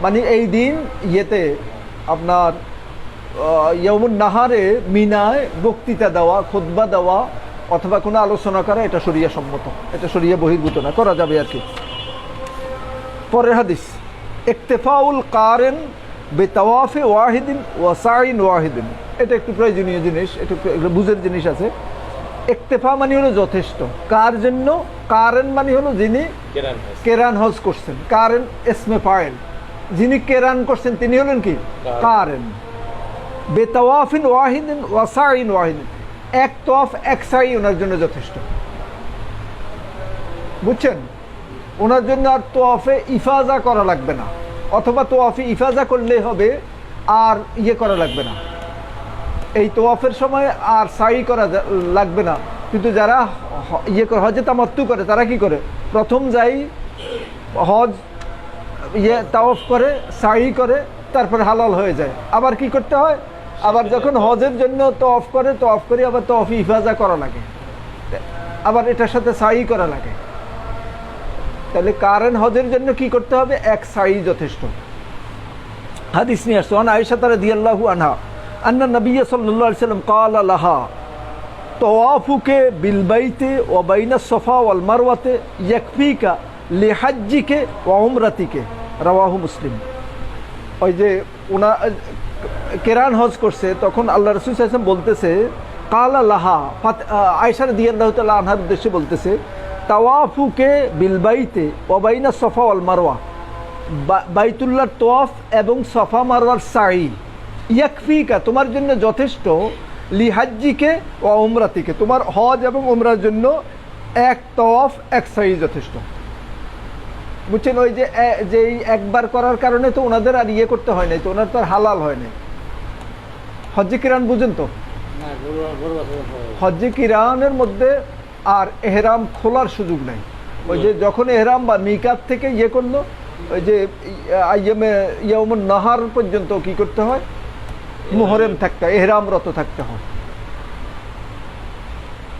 মানে এই দিন ইয়েতে আপনার ইয়াউমুন নাহারে মিনায় বক্তৃতা দেওয়া, খুতবা দেওয়া অথবা কোনো আলোচনা করা, এটা শরিয়া সম্মত, এটা শরিয়া বহির্ভূত না, করা যাবে আর কি। পরের হাদিস ইকতিফাউল কারিন বিতাওয়াফি ওয়াহিদিন ওয়া সাইন ওয়াহিদিন, এটা একটু প্রয়োজনীয় জিনিস, একটু বুঝের জিনিস আছে। ইকতিফা মানে হলো যথেষ্ট, কার জন্য? কারেন মানে হলো যিনি কেরান হজ করছেন, কারেন ইসমে ফাইল, যিনি কেরান করছেন তিনি হলেন কি? কারেন। বেতাওয়াফিন ওয়াহিদিন ওয়া সাইন ওয়াহিদিন, এক তওয়াফ এক সাই ওনার জন্য যথেষ্ট। বুঝছেন? ওনার জন্য আর তোয়াফে ইফাজা করা লাগবে না, অথবা তোয়াফে ইফাজা করলেই হবে, আর ইয়ে করা লাগবে না, এই তোয়াফের সময় আর সাই করা লাগবে না। কিন্তু যারা ইয়ে করে, হজে তামাত্তু করে, তারা কি করে? প্রথম যাই হজ ইয়ে তাওয়াফ করে, সাই করে, তারপরে হালাল হয়ে যায়। আবার কি করতে হয়? আবার যখন হজের জন্য তওয়াফ করে, তওয়াফ করে আবার তওয়াফে ইফাজা করা লাগে, আবার এটার সাথে সাই করা লাগে। তাহলে কারেন হজের জন্য কি করতে হবে? এক সাই যথেষ্ট। হাদিস নিয়ে আসছে আন আয়েশা রাদিয়াল্লাহু আনহা আন্না নবী সাল্লাল্লাহু আলাইহি ওয়াসাল্লাম قال لها طوافك بالبيت وبين الصفا والمروة يكفيك لحجك وعمرتك রাওয়াহু মুসলিম। ওই যে ওনা কেরান হজ করছে তখন আল্লাহ রাসূল সাল্লাল্লাহু আলাইহি ওয়াসাল্লাম বলতেছে কালা লাহা, আয়েশা রাদিয়াল্লাহু তাআলা আনহার উদ্দেশ্যে বলতেছে তাওয়াফুকে বিল বাইতে ওয়া বাইনা সাফা ওয়াল মারওয়া, বাইতুল্লাহর তওয়াফ এবং সাফা মারওয়ার সাই ইয়াকফিকা, তোমার জন্য যথেষ্ট, লিহাজ্জিকে ও উমরাতিকে, তোমার হজ এবং উমরার জন্য এক তওয়াফ এক সাই যথেষ্ট। বুঝছেন, ওই যে যেই একবার করার কারণে তো ওনাদের আর ইয়ে করতে হয় নাই, তো ওনার তো আর হালাল হয় নাই। হজ্জে কিরান বুঝেন তো, না গরু বাছুর পরে। হজ্জে কিরানের মধ্যে আর এহরাম খোলার সুযোগ নাই। ওই যে যখন এহরাম বা মিকাত থেকে ইয়ে করলো, ওই যে ইয়াউমুন নাহার পর্যন্ত কি করতে হয়, মুহরম থাকতে হয়, এহরামরত থাকতে হয়।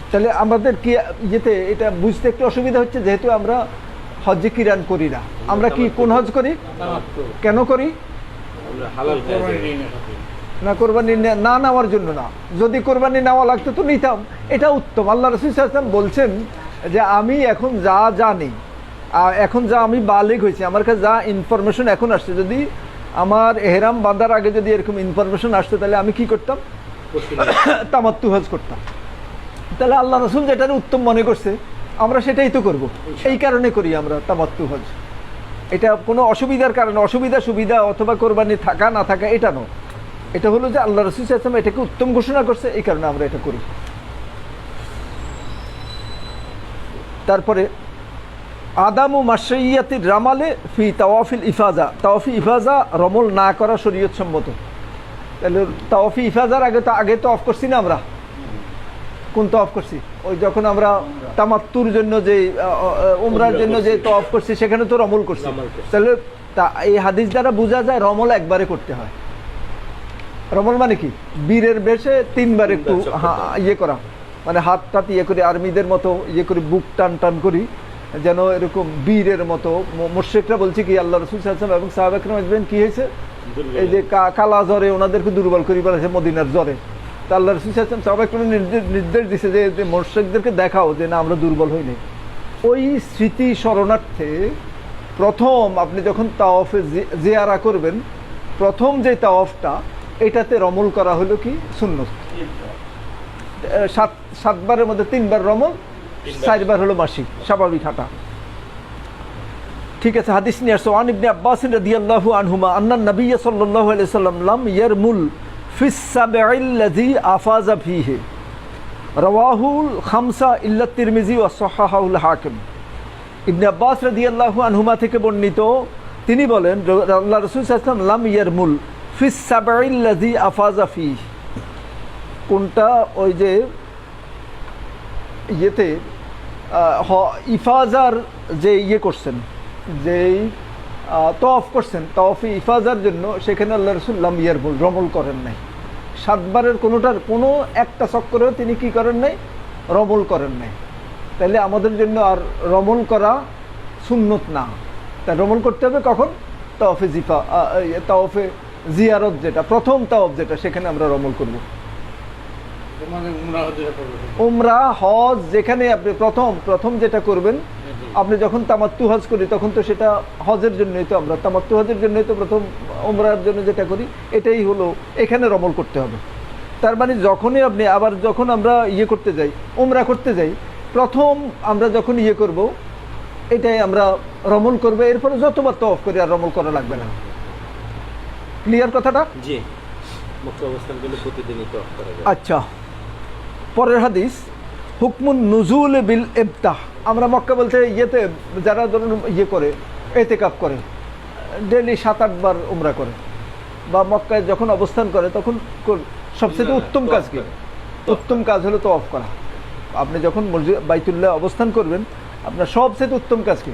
তাহলে আমাদের কি ইয়েতে এটা বুঝতে একটু অসুবিধা হচ্ছে, যেহেতু আমরা হজ্জে কিরান করি না। আমরা কি কোন হজ করি, তামাত্তু। কেন করি? আমরা হালাল খাই কোরবানি যাই। দিই না সাথে। না কোরবানি না নেওয়ার জন্য না, যদি কোরবানি নেওয়া লাগতো তো নিতাম, এটা উত্তম। আল্লাহ রাসূল সাল্লাল্লাহু আলাইহি ওয়াসাল্লাম বলছেন যে আমি এখন যা জানি, এখন যা আমি বালিগ হয়েছি, আমার কাছে যা ইনফরমেশন এখন আসছে, যদি আমার এহরাম বাঁধার আগে যদি এরকম ইনফরমেশন আসতো তাহলে আমি কি করতাম, তামাত্তু হজ করতাম। তাহলে আল্লাহ রাসূল যেটার উত্তম মনে করছে আমরা সেটাই তো করব, এই কারণে করি আমরা তামাত্তু হজ। এটা কোনো অসুবিধার কারণে, অসুবিধা সুবিধা অথবা কোরবানি থাকা না থাকা এটা নয়, এটা হলো যে আল্লাহ রাসূল সাল্লাল্লাহু আলাইহি ওয়াসাল্লাম এটাকে উত্তম ঘোষণা করছে, এই কারণে আমরা এটা করি। তারপরে আদামু মাশরিয়াতির রামালে ফি তাওয়াফিল ইফাজা, তাওয়াফি ইফাজা রমল না করা শরীয়ত সম্মত। তাহলে তাওয়াফি ইফাজার আগে তো অফ করছি না আমরা, কোন তওয়াফ করছি, ওই যখন আমরা তামাত্তুর জন্য যে উমরার জন্য যে তওয়াফ করছি সেখানে তো রমল করছি। তাহলে এই হাদিস দ্বারা বোঝা যায় রমল একবারে করতে হয়। রমল মানে কি, বীরের বেশে তিনবার একটু ইয়ে করা, মানে হাত টাত ইয়ে করি, আর্মিদের মতো ইয়ে করি, বুক টান টান করি, যেন এরকম বীরের মতো। মুশরিকরা বলছে কি আল্লাহ রাসূল সাল্লাল্লাহু আলাইহি ওয়াসাল্লাম এবং সাহাবা একরাম আসবেন কি হয়েছে, এই যে কালা জ্বরে ওনাদেরকে দুর্বল করে বলেছে মদিনার জ্বরে। তা আল্লাহ রাসূল সাল্লাল্লাহু আলাইহি ওয়াসাল্লাম সাহাবা একরাম নির্দেশ দিয়েছে যে মুশরিকদেরকে দেখাও যে না আমরা দুর্বল হইনি। ওই স্মৃতি স্মরণার্থে প্রথম আপনি যখন তাওয়াফে জিয়ারা করবেন, প্রথম যে তাওয়াফটা এটাতে রমল করা হলো কি সুন্নত। সাতবারের মধ্যে 3 বার রমল, 4 বার হলো মাসিক স্বাভাবিক হাঁটা। ঠিক আছে, হাদিস নিয়ে আসছে আন ইবনে আব্বাস রাদিয়াল্লাহু আনহুমা আন্না নবী সাল্লাল্লাহু আলাইহি ওয়াসাল্লাম লাম ইয়ারমুল ফিস সাবঈল্লাযী আফাযা ফীহি, রাওয়াহুল খামসা ইল্লা তিরমিজি ওয়া সাহাহাহুল হাকিম। ইবনে আব্বাস রাদিয়াল্লাহু আনহুমা থেকে বর্ণিত, তিনি বলেন আল্লাহ রাসূল সাল্লাল্লাহু আলাইহি ওয়াসাল্লাম লাম ইয়ারমুল ফিস সাবঈল্লাযী আফাযা ফীহি, কোনটা ওই যে ইয়েতে ইফাজার যে ইয়ে করছেন, যেই তওয়াফ করছেন, তওয়াফি ইফাজার জন্য সেখানে আল্লাহ রাসূল লাম ইয়ারমুল রমল করেন নাই। 7 বারের কোনোটার কোনো একটা চক্করেও তিনি কি করেন নাই, রমল করেন নাই। তাহলে আমাদের জন্য আর রমল করা সুন্নত না। তাই রমল করতে হবে কখন, তাওয়াফে জিয়ারত, যেটা প্রথম তাওয়াফ যেটা, সেখানে আমরা রমল করব। তোমাদের উমরা হজে পড়বে। উমরা হজ যেখানে আপনি প্রথম যেটা করবেন, আপনি যখন তামাত্তু হজ করি তখন তো সেটা হজের জন্যই তো, আমরা তামাত্তু হজের জন্যই তো প্রথম উমরার জন্য যেটা করি এটাই হলো, এখানে রমল করতে হবে। তার মানে যখনই আপনি আবার যখন আমরা ইয়ে করতে যাই, উমরা করতে যাই, প্রথম আমরা যখন ইয়ে করব এটাই আমরা রমল করবো, এরপরে যতবার তওয়াফ করি আর রমল করা লাগবে না। ক্লিয়ার কথাটা? জি, মুখ্য অবস্থান করলে প্রতিদিনই তওয়াফ করা যায়। আচ্ছা, পরের হাদিস হুকমুন নুজুল বিল ইবতাহ। আমরা মক্কা বলতে ইয়েতে যারা ধরুন ইয়ে করে এতেকাফ করে, ডেলি 7-8 বার উমরা করে, বা মক্কায় যখন অবস্থান করে তখন সবচেয়ে উত্তম কাজ কি? উত্তম কাজ হলো তওয়াফ করা। আপনি যখন মসজিদ বাইতুল্লাহ অবস্থান করবেন, আপনার সবচেয়ে উত্তম কাজ কি?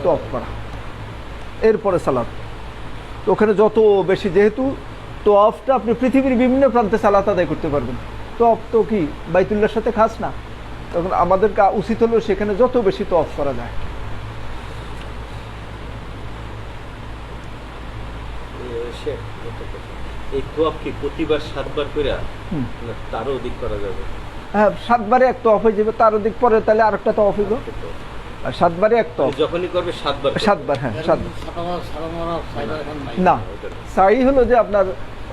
তওয়াফ করা, এরপরে সালাত। তো ওখানে যত বেশি, যেহেতু তওয়াফটা আপনি পৃথিবীর বিভিন্ন প্রান্তে সালাত আদায় করতে পারবেন, তওয়াফ তো কি বাইতুল্লাহর সাথে খাস না, তখন আমাদের উচিত হলো সেখানে যত বেশি তওয়াফ করা যায়। এই তওয়াফ কি প্রতিবার 7 বার করে, না তারও অধিক করা যাবে? হ্যাঁ, 7 বারে এক তওয়াফ হয়ে যাবে, তার অধিক পরে তাহলে আরেকটা তওয়াফ হইব। আর 7 বারে এক তফ, যখনই করবে 7 বার 7 বার, হ্যাঁ 7 বার। সালামারা সাইবার এখন নাই। না, সাই হলো যে আপনার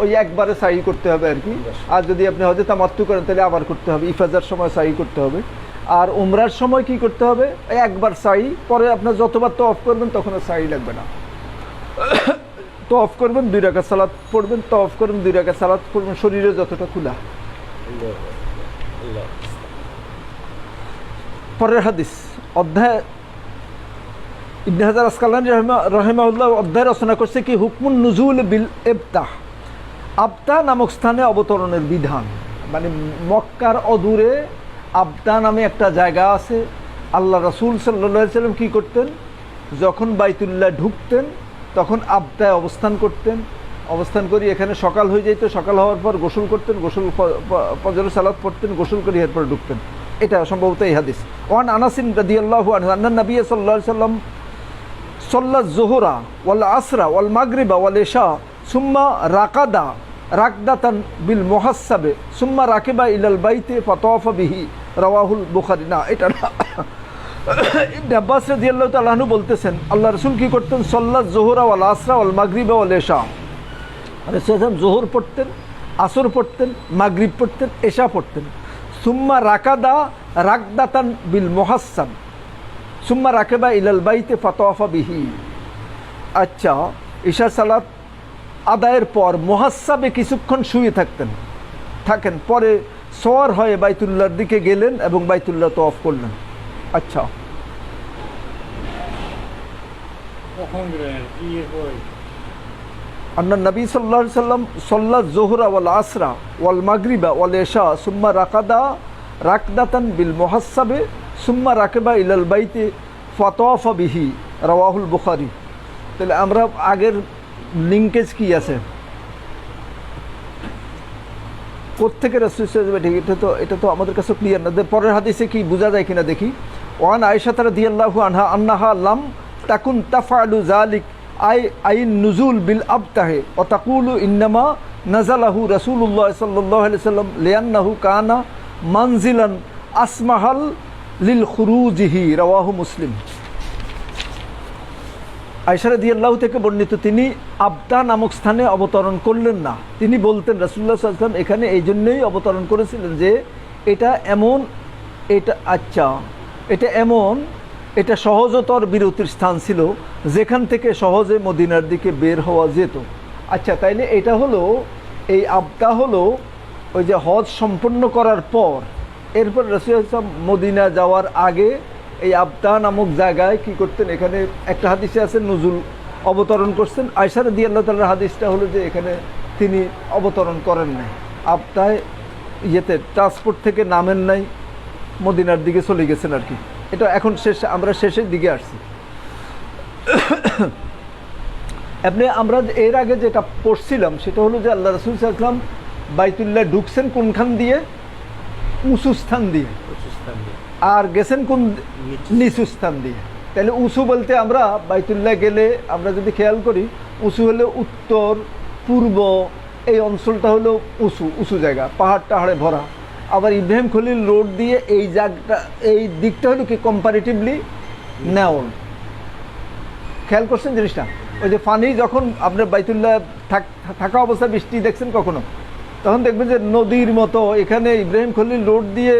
ওই একবারে সাই করতে হবে আর কি। আর যদি আপনি হজে তামাত্তু করেন তাহলে আবার করতে হবে, ইফাজার সময় সাই করতে হবে। আর উমরার সময় কি করতে হবে, এই একবার সাই, পরে আপনার যতবার তো অফ করবেন তখন আর সাই লাগবে না। তো অফ করবেন 2 রাকাত সালাত পড়বেন, তো অফ করবেন 2 রাকাত সালাত পড়বেন, শরীরে যতটা খোলা। আল্লাহ। পরের হাদিস, অধ্যায় ইবনে হাজার আসকালানী রাহিমাহুল্লাহ অধ্যায় রচনা করছে কি হুকমুন নুজুল বিল ইবতাহ, আবতা নামক স্থানে অবতরণের বিধান। মানে মক্কার অদূরে আবতা নামে একটা জায়গা আছে। আল্লাহ রাসূল সাল্লাল্লাহু আলাইহি সাল্লাম কী করতেন, যখন বাইতুল্লাহ ঢুকতেন তখন আবতায় অবস্থান করতেন। অবস্থান করি এখানে সকাল হয়ে যেত, সকাল হওয়ার পর গোসল করতেন, গোসল ফজর সালাত পড়তেন, গোসল করে এরপর ঢুকতেন। এটা সম্ভবত এই হাদিস। ওয়ান আনাসিন রাদিয়াল্লাহু আনহু আন্না নবী সাল্লাল্লাহু আলাইহি সাল্লাম সাল্লাত যুহরা ওয়াল আসরা ওয়াল মাগরিবা ওয়াল ইশা সুম্মা রাকাদা রাকদাতান বিল মুহাসসাবে সুম্মা রাকিবা ইলাল বাইতি ফাতাওয়াফা বিহি, রাওয়াহুল বুখারী। না, এটা না। ইবনে আব্বাস রাদিয়াল্লাহু তাআলা আনহু বলতেছেন আল্লাহ রাসূল কি করতেন, সাল্লাত যুহরা ওয়াল আসরা ওয়াল মাগরিবা ওয়াল ইশা, রাসূল যোহর পড়তেন, আসর পড়তেন, মাগরিব পড়তেন, এশা পড়তেন। সুম্মা রাকাদা রাকদাতান বিল মুহাসসাব সুম্মা রাকিবা ইলাল বাইতি ফাতাওয়াফা বিহি। আচ্ছা, ইশা সালাত আদায়ের পর মুহাসসাবে কিছুক্ষণ শুয়ে থাকেন, পরে সওয়ার হয়ে বাইতুল্লাহর দিকে গেলেন এবং বাইতুল্লাহ তওয়াফ করলেন। আচ্ছা, কখন গেলেন, কি কই? আন্না নবী সাল্লাল্লাহু আলাইহি সাল্লাম সাল্লাত যুহরা ওয়াল আসরা ওয়াল মাগরিবা ওয়াল ইশা সুম্মা রাকাদা রাকদাতান বিল মুহাসসাবে সুম্মা রাকিবা ইলাল বাইতি ফাতাওয়াফা বিহি, রাওয়াহুল বুখারী। তাহলে আমরা আগের লিঙ্কেজ কি আছে, কোত্থেকে রাসূল সাল্লাল্লাহু আলাইহি ওয়াসাল্লাম, এটা তো আমাদের কাছে ক্লিয়ার না। পরের হাদিসে কি বোঝা যায় কিনা দেখি। ওয়ান আয়েশা রাদিয়াল্লাহু আনহা আন্নাহা লাম তাকুন তাফআলু যালিক আইন নুজুল বিল আবতাহে ও তাকুলু ইন্নামা নাজালাহু রাসূলুল্লাহ সাল্লাল্লাহু আলাইহি ওয়াসাল্লাম লিআন্নাহু কানা মানজিলান আসমাহাল লিল খুরুজিহি, রাওয়াহু মুসলিম। আয়েশা রাদিয়াল্লাহু থেকে বর্ণিত, তিনি আবতা নামক স্থানে অবতরণ করলেন না। তিনি বলতেন রাসূলুল্লাহ সাল্লাল্লাহু আলাইহি ওয়াসাল্লাম এখানে এই জন্যই অবতরণ করেছিলেন যে এটা এমন, এটা সহজতর বিরতির স্থান ছিল যেখান থেকে সহজে মদিনার দিকে বের হওয়া যেত। আচ্ছা, তাইলে এটা হলো, এই আবতা হলো ওই যে হজ সম্পন্ন করার পর, এরপর রাসূলুল্লাহ সাল্লাল্লাহু আলাইহি ওয়াসাল্লাম মদিনা যাওয়ার আগে এই আবতা নামক জায়গায় কি করতেন, এখানে একটা হাদিসে আছে নুজুল, অবতরণ করছেন। আয়েশা রাদিয়াল্লাহু তাআলার হাদিসটা হলো যে এখানে তিনি অবতরণ করেন নাই, আবতায় ট্রান্সপোর্ট থেকে নামেন নাই, মদিনার দিকে চলে গেছেন আর কি। এটা এখন আমরা শেষের দিকে আসছি। আপনি আমরা এর আগে যেটা পড়ছিলাম সেটা হলো যে আল্লাহ রাসূল সাল্লাল্লাহু আলাইহি ওয়াসাল্লাম বাইতুল্লাহ ঢুকছেন কোনখান দিয়ে, উঁচু স্থান দিয়ে, আর গেছেন কোন, নিচু স্থান দিয়ে। তাহলে উঁচু বলতে আমরা বাইতুল্লাহ গেলে আমরা যদি খেয়াল করি, উঁচু হলো উত্তর পূর্ব, এই অঞ্চলটা হলো উঁচু জায়গা, পাহাড় টাহাড়ে ভরা। আবার ইব্রাহিম খলিল রোড দিয়ে এই জায়গাটা, এই দিকটা হলো কি কম্পারেটিভলি নেওন। খেয়াল করছেন জিনিসটা? ওই যে পানি যখন আপনার বাইতুল্লাহ থাকা অবস্থায় বৃষ্টি দেখছেন কখনো, তখন দেখবেন যে নদীর মতো এখানে ইব্রাহিম খলিল রোড দিয়ে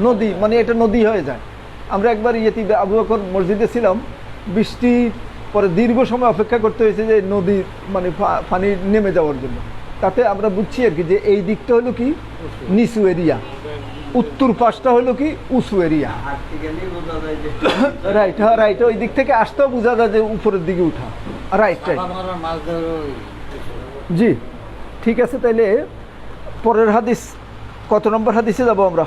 নদী, মানে এটা নদী হয়ে যায়। আমরা একবার আবু বকর মসজিদে ছিলাম, বৃষ্টির পরে দীর্ঘ সময় অপেক্ষা করতে হয়েছে যে নদীর মানে পানি নেমে যাওয়ার জন্য। তাতে আমরা বুঝছি আর কি যে এই দিকটা হলো কি নিচু এরিয়া, উত্তর পাশটা হলো কি উঁচু এরিয়া। রাইট, হ্যাঁ রাইট, ওই দিক থেকে আসতেও বোঝা যায় যে উপরের দিকে উঠা। রাইট রাইট, জি ঠিক আছে। তাইলে পরের হাদিস, কত নম্বর হাদিসে যাব আমরা?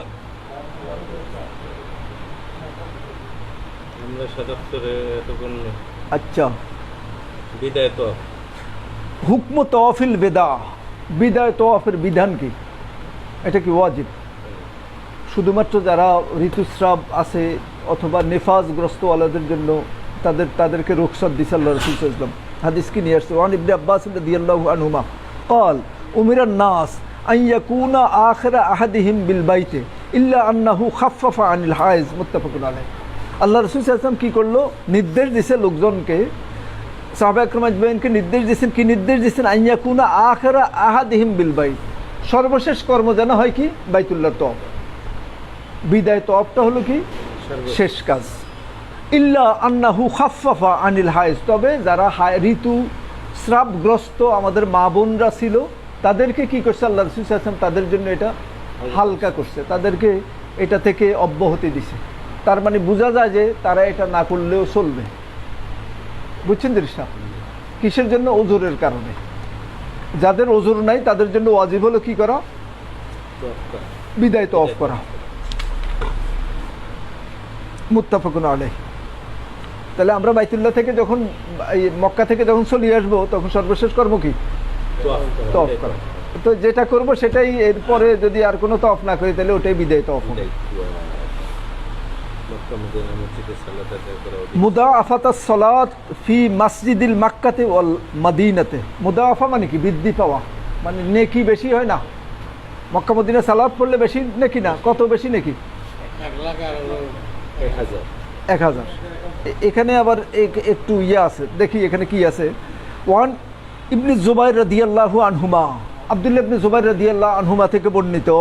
আচ্ছা, বিদায় তো হুকম তওয়াফিল বেদা, বিদায় তওয়াফের বিধান কি? এটা কি ওয়াজিব? শুধুমাত্র যারা ঋতুস্রাব আছে অথবা নেফাজগ্রস্ত ওয়ালাদের জন্য তাদেরকে রুখসত দিয়েছে আল্লাহ রাসূল সাল্লাল্লাহু আলাইহি ওয়াসাল্লাম। হাদিস কি নিয়ে আসছে? ওয়ান ইবনে আব্বাস রাদিয়াল্লাহু আনহুমা قال أمر الناس أن يكون آخر أحدهم بالبيت إلا أنه خفف عن الحائض, متفق عليه। আল্লাহ রাসূল সাল্লাল্লাহু আলাইহি ওয়াসাল্লাম কি করলো, নির্দেশ দিছে লোকজনকে, সাহাবা একরাম আজমাইনকে নির্দেশ দিয়েছেন, কি নির্দেশ দিয়েছেন, আইয়াকুনা আখিরা আহাদিহিম বিল বাইত, সর্বশেষ কর্ম যেন হয় কি বাইতুল্লাহর তওয়াফ। বিদায় তওয়াফটা হলো কি শেষ কাজ। ইল্লা আন্নাহু খাফফাফা আনিল হায়েজ, তবে যারা ঋতু স্রাবগ্রস্ত আমাদের মা বোনরা ছিল তাদেরকে কি করছে আল্লাহ রাসূল সাল্লাল্লাহু আলাইহি ওয়াসাল্লাম, তাদের জন্য এটা হালকা করছে, তাদেরকে এটা থেকে অব্যাহতি দিছে। তার মানে বোঝা যায় যে তারা এটা না করলেও চলবে। বুঝছেন দৃষ্টা? কিসের জন্য? ওজোরের কারণে। যাদের ওজোর নাই তাদের জন্য ওয়াজিব হলো কি করা, বিদায় তওয়াফ করা। মুত্তাফাকুন আলাইহি। তাহলে আমরা বাইতুল্লাহ থেকে যখন মক্কা থেকে যখন চলে আসবো তখন সর্বশেষ কর্ম কি তওয়াফ করা। তো যেটা করব সেটাই, এরপরে যদি আর কোনো তওয়াফ না করি তাহলে ওটাই বিদায় তওয়াফ হবে। মুদাআফাতাস সালাত ফি মসজিদিল মক্কাতে ওয়াল মদিনাতে। মুদাআফা মানে কি বৃদ্ধি পাওয়া, মানে নেকি বেশি হয় না। মক্কা মদিনা সালাত পড়লে বেশি নেকি না, কত বেশি নেকি? 1000। এখানে আবার একটু ইয়ে আছে, দেখি এখানে কি আছে। ওয়ান ইবনে জুবাইর রাদিয়াল্লাহু আনহুমা, আব্দুল্লাহ ইবনে জুবাইর রাদিয়াল্লাহু আনহুমা থেকে বর্ণিত,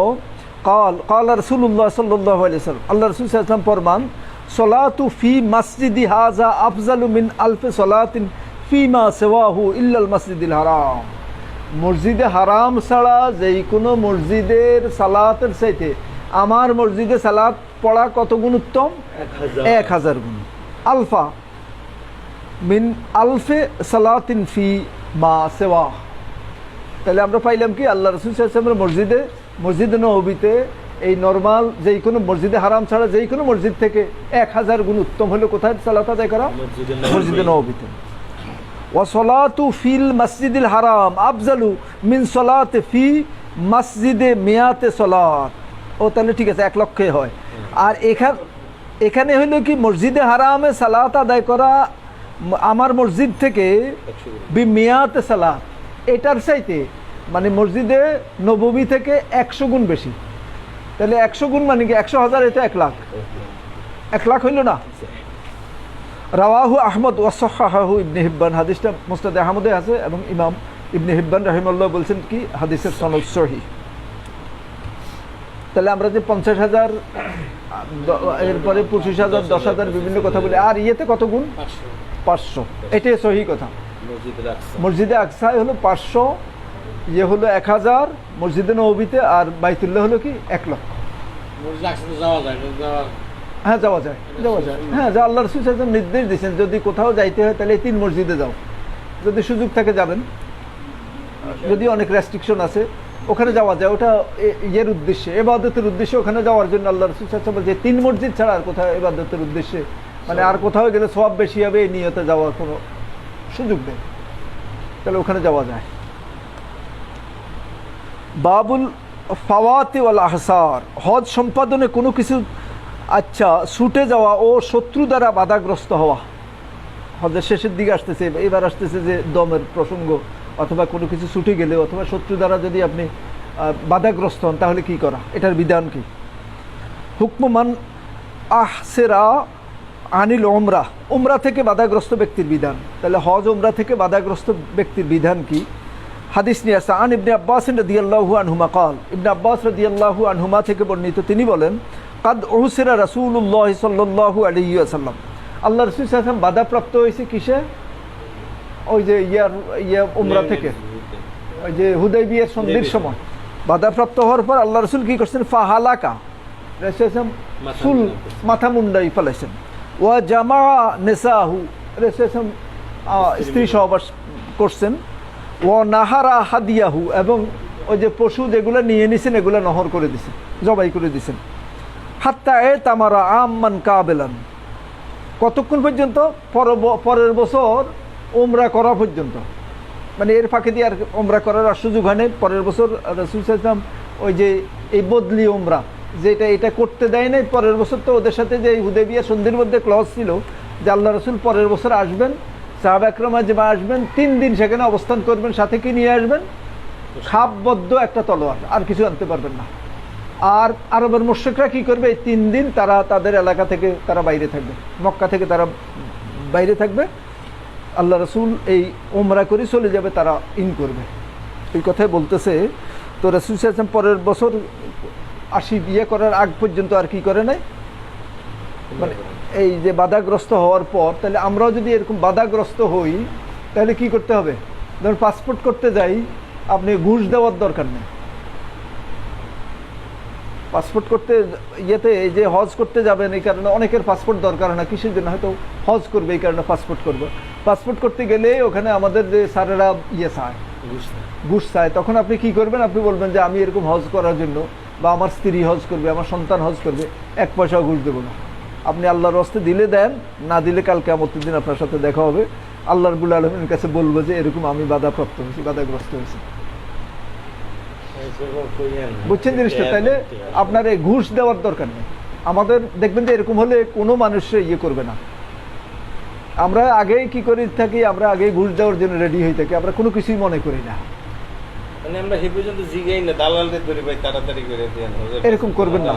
قال رسول الله صلى الله عليه وسلم, আল্লাহ রাসূল সাল্লাল্লাহু আলাইহি ওয়াসাল্লাম ফরমান, সলাতু ফি মসজিদি হাযা আফজালু মিন আলফি সলাতিন ফিমা সিওয়াহু ইল্লাল মসজিদিল হারাম। মসজিদে হারাম ছাড়া যেই কোনো মসজিদের সালাতের চাইতে আমার মসজিদে সালাত পড়া কত গুণ উত্তম? 1000 গুণ। আলফা মিন আলফে সালাতিন ফি মা সিওয়াহ। তাহলে আমরা পাইলাম কি আল্লাহ রাসূল সাল্লাল্লাহু আলাইহি ওয়াসাল্লামের মসজিদে নববীতে এই নরমাল যেই কোনো মসজিদে হারাম ছাড়া যেই কোনো মসজিদ থেকে 1000 গুণ উত্তম হলো কোথায় সালাত আদায় করা? মসজিদে নববীতে। ওয়া সলাতু ফিল মসজিদিল হারাম আফজালু মিন সলাতে ফি মসজিদে মিয়াতে সলাত। ও তাহলে ঠিক আছে, 1 লক্ষে হয়। আর এখানে হলো কি মসজিদে হারামে সালাত আদায় করা আমার মসজিদ থেকে বি মিয়াতে সালাত, এটার চাইতে মানে মসজিদে নববী থেকে 100 গুণ বেশি। তাহলে 100 গুণ মানে কি 100,000, এটা 1 লাখ। 1 লাখ হইল না? রাওয়াহু আহমদ ওয়া সাহহাহু ইবনে হিব্বান, হাদিসটা মুসনাদে আহমদে আছে এবং ইমাম ইবনে হিব্বান রাহিমাহুল্লাহ বলছেন কি হাদিসের সনদ সহিহ। তাহলে আমরা যে 50,000 এরপরে 25,000 10,000 বিভিন্ন কথা বলি, আর ইয়েতে কত গুণ? 500। এটাই সহিহ কথা। মসজিদে আকসায় হলো 500, ইয়ে হলো 1000 মসজিদে নববীতে, আর বাইতুল্লাহ হলো কি 1 লক্ষ। হ্যাঁ যাওয়া যায়। হ্যাঁ, যা আল্লাহ রাসূল সাল্লাল্লাহু আলাইহি ওয়াসাল্লাম নির্দেশ দিয়েছেন, যদি কোথাও যাইতে হয় তাহলে 3 মসজিদে যাও, যদি সুযোগ থাকে যাবেন। যদি অনেক রেস্ট্রিকশন আছে ওখানে যাওয়া যায়, ওটা ইয়ের উদ্দেশ্যে, ইবাদতের উদ্দেশ্যে ওখানে যাওয়ার জন্য আল্লাহ রাসূল সাল্লাল্লাহু আলাইহি ওয়াসাল্লাম যে 3 মসজিদ ছাড়া আর কোথাও ইবাদতের উদ্দেশ্যে, মানে আর কোথাও গেলে সওয়াব বেশি হবে এই নিয়তে যাওয়ার কোনো সুযোগ নেই, তাহলে ওখানে যাওয়া যায়। বাবুল ফাওয়াতি ওয়াল আহসার, হজ সম্পাদনে কোনো কিছু ছুটে যাওয়া ও শত্রু দ্বারা বাধাগ্রস্ত হওয়া। হজের শেষের দিকে আসতেছে, এবার আসতেছে যে দমের প্রসঙ্গ, অথবা কোনো কিছু ছুটে গেলে অথবা শত্রু দ্বারা যদি আপনি বাধাগ্রস্ত হন তাহলে কি করা, এটার বিধান কি? হুকমান আহসেরা আনিল উমরা থেকে বাধাগ্রস্ত ব্যক্তির বিধান। তাহলে হজ উমরা থেকে বাধাগ্রস্ত ব্যক্তির বিধান কি? হাদিস নিয়ে আসছে আন ইবনে আব্বাস রাদিয়াল্লাহু আনহুমা قال, ইবনে আব্বাস রাদিয়াল্লাহু আনহুমা থেকে বর্ণিত, তিনি বলেন, কাদ উহসিরা রাসূলুল্লাহ সাল্লাল্লাহু আলাইহি ওয়াসাল্লাম, আল্লাহ রাসূল সাল্লাল্লাহু আলাইহি ওয়াসাল্লাম বাধাপ্রাপ্ত হয়েছে কিসে? ওই যে উমরা থেকে, ওই যে হুদাইবিয়ার সন্ধির সময় বাধাপ্রাপ্ত হওয়ার পর আল্লাহ রাসূল কি করছেন? ফাহালাকা, রাসূল চুল মাথা মুন্ডাই ফেলেছেন। ওয়া জামা নিসাহু, রাসূল স্ত্রী সহবাস করছেন। ও নাহারা হাদিয়াহু, এবং ওই যে পশু যেগুলো নিয়ে নিছেন এগুলো নহর করে দিছেন, জবাই করে দিছেন। হাত্তা এ তামারা আম্মান কাবেলান, কতক্ষণ পর্যন্ত? পরের বছর উমরা করা পর্যন্ত, মানে এর ফাঁকে দিয়ে আর উমরা করার আর সুযোগ হয় নাই। পরের বছর রাসূল সাল্লাল্লাহু আলাইহি ওয়াসাল্লাম ওই যে এই বদলি উমরা যেটা এটা করতে দেয় নাই, পরের বছর তো ওদের সাথে যে হুদাইবিয়া সন্ধির মধ্যে ক্লজ ছিল যে আল্লাহ রাসূল পরের বছর আসবেন, সাহাবা একরাম আজমা আসবেন, 3 দিন সেখানে অবস্থান করবেন, সাথে কি নিয়ে আসবেন? খাপবদ্ধ একটা তলোয়ার, আর কিছু আনতে পারবেন না। আর আরবের মুশরিকরা কি করবে, এই 3 দিন তারা তাদের এলাকা থেকে তারা বাইরে থাকবে, মক্কা থেকে তারা বাইরে থাকবে। আল্লাহ রসুল এই ওমরা করে চলে যাবে, তারা ইন করবে। এই কথাই বলতেছে। তো রসুল সাল্লাল্লাহু পরের বছর 80 বিয়ে করার আগ পর্যন্ত আর কি করে নাই, মানে এই যে বাধাগ্রস্ত হওয়ার পর, তাহলে আমরাও যদি এরকম বাধাগ্রস্ত হই তাহলে কি করতে হবে? ধরুন পাসপোর্ট করতে যাই, আপনি ঘুষ দেওয়ার দরকার নেই। পাসপোর্ট করতে ইয়েতে এই যে হজ করতে যাবেন, এই কারণে অনেকের পাসপোর্ট দরকার হয় না, কিসের জন্য? হয়তো হজ করবে, এই কারণে পাসপোর্ট করবে। পাসপোর্ট করতে গেলে ওখানে আমাদের যে স্যারেরা ইয়ে চায়, ঘুষ চায়, তখন আপনি কি করবেন? আপনি বলবেন যে আমি এরকম হজ করার জন্য, বা আমার স্ত্রী হজ করবে, আমার সন্তান হজ করবে, 1 পয়সাও ঘুষ দেবো না। আপনি আল্লাহর রাস্তে দিলে দেন, না দিলে কাল কিয়ামতের দিন আপনার সাথে দেখা হবে, আল্লাহ রাব্বুল আলামিনের কাছে বলবো যে এরকম আমি বাধাপ্রাপ্ত হয়েছি, বাধাগ্রস্ত হয়েছি। বুঝছেন জিনিসটা? তাইলে আপনার এই ঘুষ দেওয়ার দরকার নেই। আমাদের দেখবেন যে এরকম হলে কোনো মানুষের ইয়ে করবে না। আমরা আগেই কি করে থাকি, আমরা আগেই ঘুষ দেওয়ার জন্য রেডি হয়ে থাকি, আমরা কোনো কিছুই মনে করি না। মানে আমরা হে পর্যন্ত জিগাই না, দালালদের ধরে ভাই তাড়াতাড়ি করে দেন, এরকম করবেন না।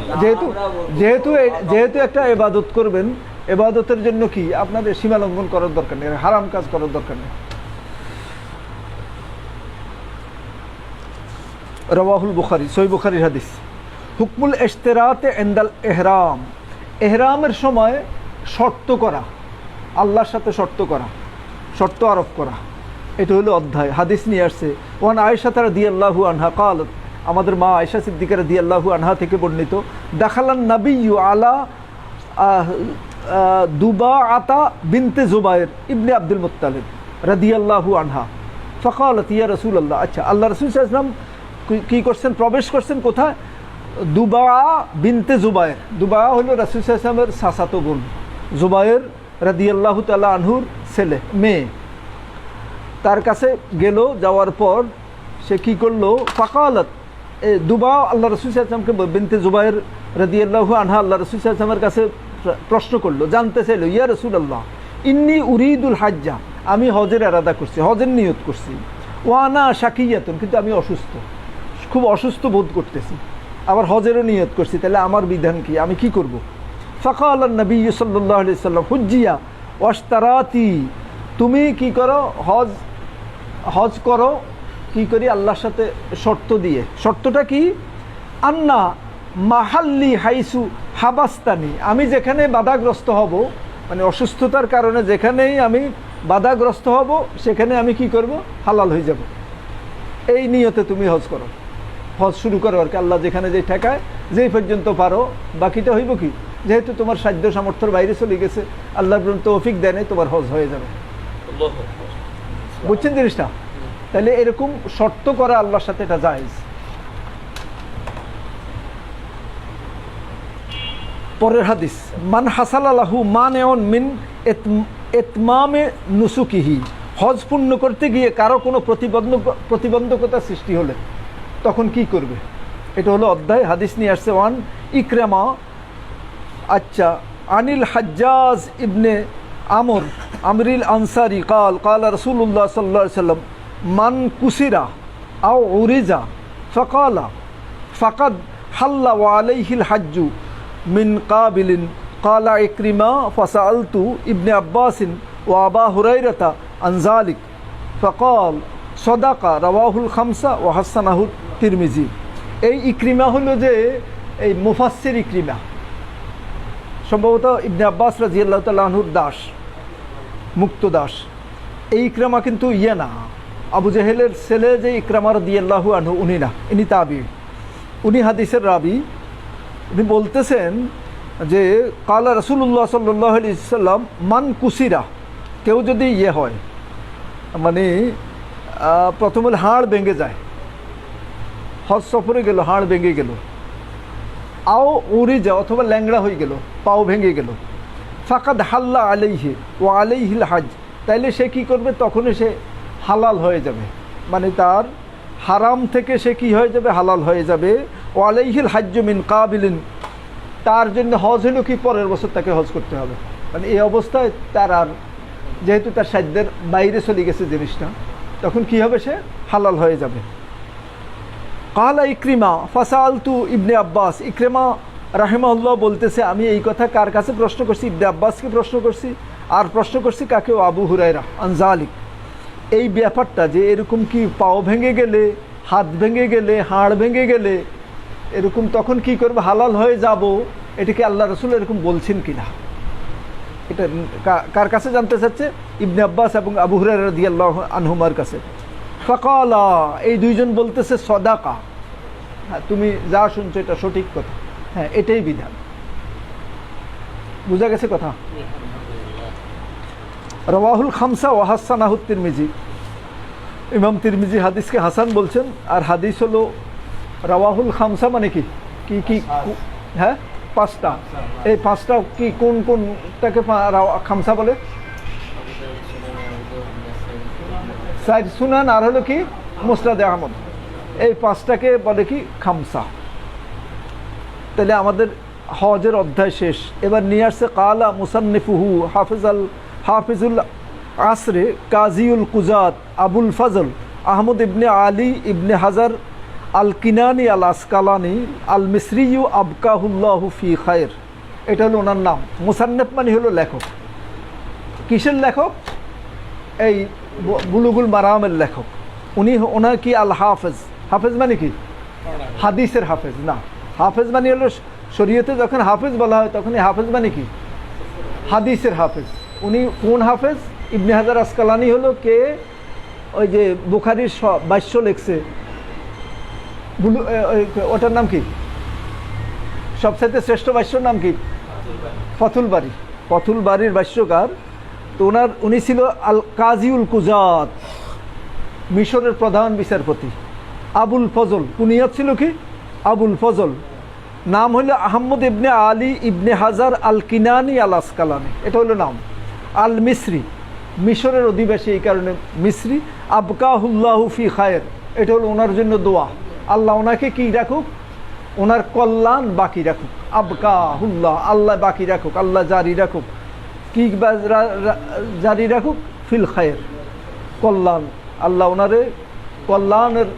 যেহেতু একটা ইবাদত করবেন, ইবাদতের জন্য কি আপনাদের সীমা লঙ্ঘন করার দরকার নেই, হারাম কাজ করার দরকার নেই। রাওয়াহুল বুখারী, সহিহ বুখারীর হাদিস। হুকমুল ইশতিরাতে ইনদাল ইহরাম, ইহরামের সময় শর্ত করা, আল্লাহর সাথে শর্ত করা, শর্ত আরোপ করা, এটা হলো অধ্যায়। হাদিস নিয়ে আসছে ওয়ান আয়েশা রাদিয়াল্লাহু আনহা ক্বালাত, আমাদের মা আয়েশা সিদ্দিকা রাদিয়াল্লাহু আনহা থেকে বর্ণিত, দাখালান নাবিয়্যু আলা দুবাআতা বিনতে জুবায়ের ইবনে আব্দুল মুত্তালিব রাদিয়াল্লাহু আনহা ফাকালাত ইয়া রাসূলুল্লাহ। আচ্ছা, আল্লাহ রাসূল সাল্লাল্লাহু আলাইহি ওয়াসাল্লাম কি করছেন? প্রবেশ করছেন কোথায়? দুবাআ বিনতে জুবায়ের। দুবাআ হলো রাসূল সাল্লাল্লাহু আলাইহি ওয়াসাল্লামের চাচাতো বোন, জুবায়ের রাদিয়াল্লাহু তাআলা আনহুর ছেলে, মেয়ে। তার কাছে গেল, যাওয়ার পর সে কি করলো? ফাকালাত, দুবা আল্লাহ রাসূল সাল্লাল্লাহু আলাইহি ওয়াসাল্লামকে বিনতে জুবায়ের রাদিয়াল্লাহু আনহা আল্লাহ রাসূল সাল্লাল্লাহু আলাইহি ওয়াসাল্লামের কাছে প্রশ্ন করলো, জানতে চাইলো, ইয়া রাসূলুল্লাহ ইন্নী উরিদুল হাজ্জা, আমি হজের ইরাদা করছি, হজের নিয়ত করছি, ওয়ানা শাকিয়াতুন, কিন্তু আমি অসুস্থ, খুব অসুস্থ বোধ করতেছি, আবার হজেরও নিয়ত করছি, তাহলে আমার বিধান কি, আমি কি করব? ফাকালান নবী সাল্লাল্লাহু আলাইহি ওয়াসাল্লাম হুজ্জিয়া ওয়াশতারাতি, তুমি কি করো? হজ করো, কি করি? আল্লাহর সাথে শর্ত দিয়ে। শর্তটা কি? আন্না মাহাল্লি হাইসু হাবাস্তানি, আমি যেখানে বাধাগ্রস্ত হব, মানে অসুস্থতার কারণে যেখানেই আমি বাধাগ্রস্ত হব, সেখানে আমি কি করব? হালাল হয়ে যাব। এই নিয়তে তুমি হজ করো, হজ শুরু করো আর কি। আল্লাহ যেখানে যে ঠেকায়, যেই পর্যন্ত পারো, বাকিটা হইব কি, যেহেতু তোমার সাধ্য সামর্থ্যের বাইরে চলে গেছে, আল্লাহ তৌফিক দেয় নাই, তোমার হজ হয়ে যাবে। বুঝছেন জিনিসটা? তাহলে এরকম শর্ত করা আল্লাহর সাথে এটা জায়েজ। পরের হাদিস, মান হাসালা লাহু মানেউন মিন ইতমামে নুসুকিহি, হজ পূর্ণ করতে গিয়ে কারো কোনো প্রতিবন্ধকতা সৃষ্টি হলে তখন কি করবে? এটা হলো অধ্যায়। হাদিস নিয়ে আসছে ওয়ান ইকরামা, আচ্ছা, আনিল হাজ্জাজ ইবনে আমরিল আনসারি কাল কাল রাসূলুল্লাহ সাল্লাল্লাহু আলাইহি ওয়াসাল্লাম মান কুসিরা আও উরিজা ফাকালা ফাকাদ হাল্লা ওয়া আলাইহিল হাজ্জু মিন কাবিলিন কালা ইকরিমা ফাসালতু ইবনে আব্বাসিন ওয়া আবা হুরায়রাতা আন যালিক ফাকাল সাদাকা রাওয়াহুল খামসা ওয়া হাসানাহু তিরমিজি। এই ইকরিমা হলো যে এই মুফাসসির ইকরিমা, সম্ভবত ইবনে আব্বাস রাদিয়াল্লাহু তাআলা আনহুর দাস, মুক্ত দাস। এই ইকরামা কিন্তু ইয়ে না, আবু জেহেলের ছেলে যে ইকরামা রাদিয়াল্লাহু আনহু, উনি না, ইনি তাবি, উনি হাদিসের রাবি। উনি বলতেছেন যে কালা রাসূলুল্লাহ সাল্লাল্লাহু আলাইহি ওয়াসাল্লাম মান কুসিরা, কেউ যদি ইয়ে হয়, মানে প্রথম হলে হাড় ভেঙে যায়, হজ সফরে গেল, হাড় ভেঙে গেল, আও উরিজা, অথবা ল্যাংড়া হয়ে গেল, পাও ভেঙে গেল, ফাকাদ হাল্লা আলাইহি ওয়া আলাইহিল হাজ, তাইলে সে কি করবে? তখন সে হালাল হয়ে যাবে, মানে তার হারাম থেকে সে কি হয়ে যাবে? হালাল হয়ে যাবে। ওয়া আলাইহিল হাজ্জু মিন কাবিলিন, তার জন্য হজ হলো কি পরের বছর তাকে হজ করতে হবে, মানে এই অবস্থায় তার আর যেহেতু তার সাধ্যের বাইরে চলে গেছে জিনিসটা, তখন কি হবে? সে হালাল হয়ে যাবে। কালা ইক্রিমা ফাসালতু ইবনে আব্বাস, ইক্রিমা রাহিমাহুল্লাহ বলতেছে আমি এই কথা কার কাছে প্রশ্ন করছি? ইবনে আব্বাসকে প্রশ্ন করছি, আর প্রশ্ন করছি কাকে? আবু হুরায়রা আনজালিক। এই ব্যাপারটা যে এরকম কি পাও ভেঙে গেলে, হাত ভেঙে গেলে, হাড় ভেঙে গেলে এরকম তখন কি করবে? হালাল হয়ে যাব, এটাকে আল্লাহ রসুল এরকম বলছেন কিনা, এটা কার কাছে জানতে চাচ্ছে? ইবনে আব্বাস এবং আবু হুরায়রা রাদিয়াল্লাহু আনহুমার কাছে। ফাকালা, এই দুইজন বলতেছে সদাকা, হ্যাঁ তুমি যা শুনছো এটা সঠিক কথা, হ্যাঁ এটাই বিধান। বুঝা গেছে কথা? রওয়াহুল খামসা ওয়া হাসানাহু তিরমিজি, ইমাম তিরমিজি হাদিসকে হাসান বলছেন। আর হাদিস হলো রওয়াহুল খামসা মানে কি কি কি হ্যাঁ পাঁচটা, এই পাঁচটা কি কোন কোনটাকে খামসা বলে? সাইদ সুনান আর হলো কি মুসনাদে আহমদ, এই পাঁচটাকে বলে কি খামসা। তাহলে আমাদের হজের অধ্যায় শেষ। এবার নিয়ে আসছে কালা মুসান্নিফুহু হাফিজুল আসরে কাজিউল কুজাত আবুল ফজল আহমদ ইবনে আলী ইবনে হাজার আল কিনানি আল আসকালানি আল মিসরিউ আবকাহুল্লাহু ফি খায়ের, এটা হলো ওনার নাম। মুসান্নিফ মানে হলো লেখক। কিসের লেখক? এই বুলুগুল মারামের লেখক। ওনার কি আল হাফেজ, হাফেজ মানে কি হাদিসের হাফেজ না, হাফেজ মানে হলো শরীয়তে যখন হাফেজ বলা হয় তখন হাফেজ মানে কি হাদিসের হাফেজ। উনি কোন হাফেজ? ইবনে হাজার আসকালানি হলো কে? ওই যে বুখারীর ভাষ্য লিখছে, ওটার নাম কি? সবচাইতে শ্রেষ্ঠ ভাষ্যর নাম কি? ফতুল বারী, ফতুল বারীর ভাষ্যকার। তো উনি ছিল আল কাজিউল কুজাত, মিশরের প্রধান বিচারপতি। আবুল ফজল, কুনিয়াত ছিল কি আবুল ফজল, নাম হইল আহমদ ইবনে আলী ইবনে হাজার আল কিনানি আল আসকালানি, এটা হলো নাম। আল মিসরি, মিশরের অধিবাসী, এই কারণে মিসরি। আবকাহুল্লাহু ফি খায়ের, এটা হলো ওনার জন্য দোয়া, আল্লাহ ওনাকে কি রাখুক? ওনার কল্যাণ বাকি রাখুক। আবকাহুল্লাহ, আল্লাহ বাকি রাখুক, আল্লাহ জারি রাখুক। কি জারি রাখুক? ফিল খায়ের, কল্যাণ। আল্লাহ ওনারে কল্যাণের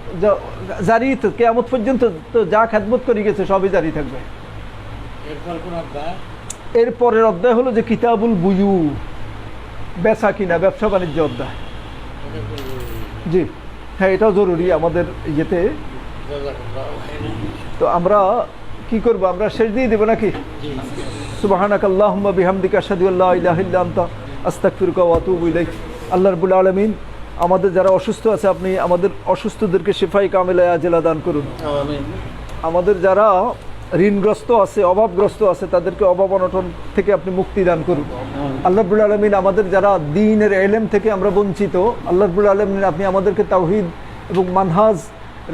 জারি, কিয়ামত পর্যন্ত তো যা খেদমত করে গেছে সবই জারি থাকবে। এরপরের অধ্যায় হলো যে কিতাবুল বুয়ু, বেচা কিনা, ব্যবসা বাণিজ্য অধ্যায়। জি হ্যাঁ, এটাও জরুরি আমাদের ইয়েতে। তো আমরা কি করব? আমরা শেষ দিয়ে দেবো নাকি? সুবহানাকাল্লাহুম্মা বিহামদিকা আশহাদু আল্লা ইলাহা ইল্লা আনতা আস্তাগফিরুকা ওয়া আতুবু ইলাইক। আল্লাহ রাব্বুল আলামিন আমাদের যারা অসুস্থ আছে আপনি আমাদের অসুস্থদেরকে শিফায়ে কামিলা আজেলা দান করুন। আমিন। আমাদের যারা ঋণগ্রস্ত আছে, অভাবগ্রস্ত আছে, তাদেরকে অভাব অনটন থেকে আপনি মুক্তি দান করুন। আল্লাহ রাব্বুল আলামিন আমাদের যারা দ্বীনের ইলম থেকে আমরা বঞ্চিত, আল্লাহ রাব্বুল আলামিন আপনি আমাদেরকে তাওহীদ এবং মানহাজ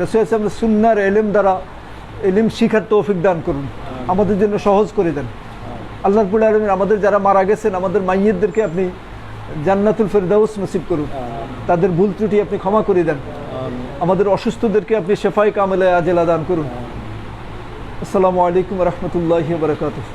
রাসূল সাল্লাল্লাহু আলাইহি ওয়াসাল্লামের সুন্নাহর ইলম দ্বারা ইলম শিখার তৌফিক দান করুন, আমাদের জন্য সহজ করে দেন। আল্লাহ রাব্বুল আলামিন আমাদের যারা মারা গেছেন, আমাদের মাইয়িতদেরকে আপনি জান্নাতুল ফেরদাউস নসিব করুন, তাদের ভুল ত্রুটি আপনি ক্ষমা করে দেন। আমাদের অসুস্থদেরকে আপনি শিফায়ে কামিলা আজেলা দান করুন। আসসালামু আলাইকুম ওয়া রাহমাতুল্লাহি ওয়া বারাকাতুহু।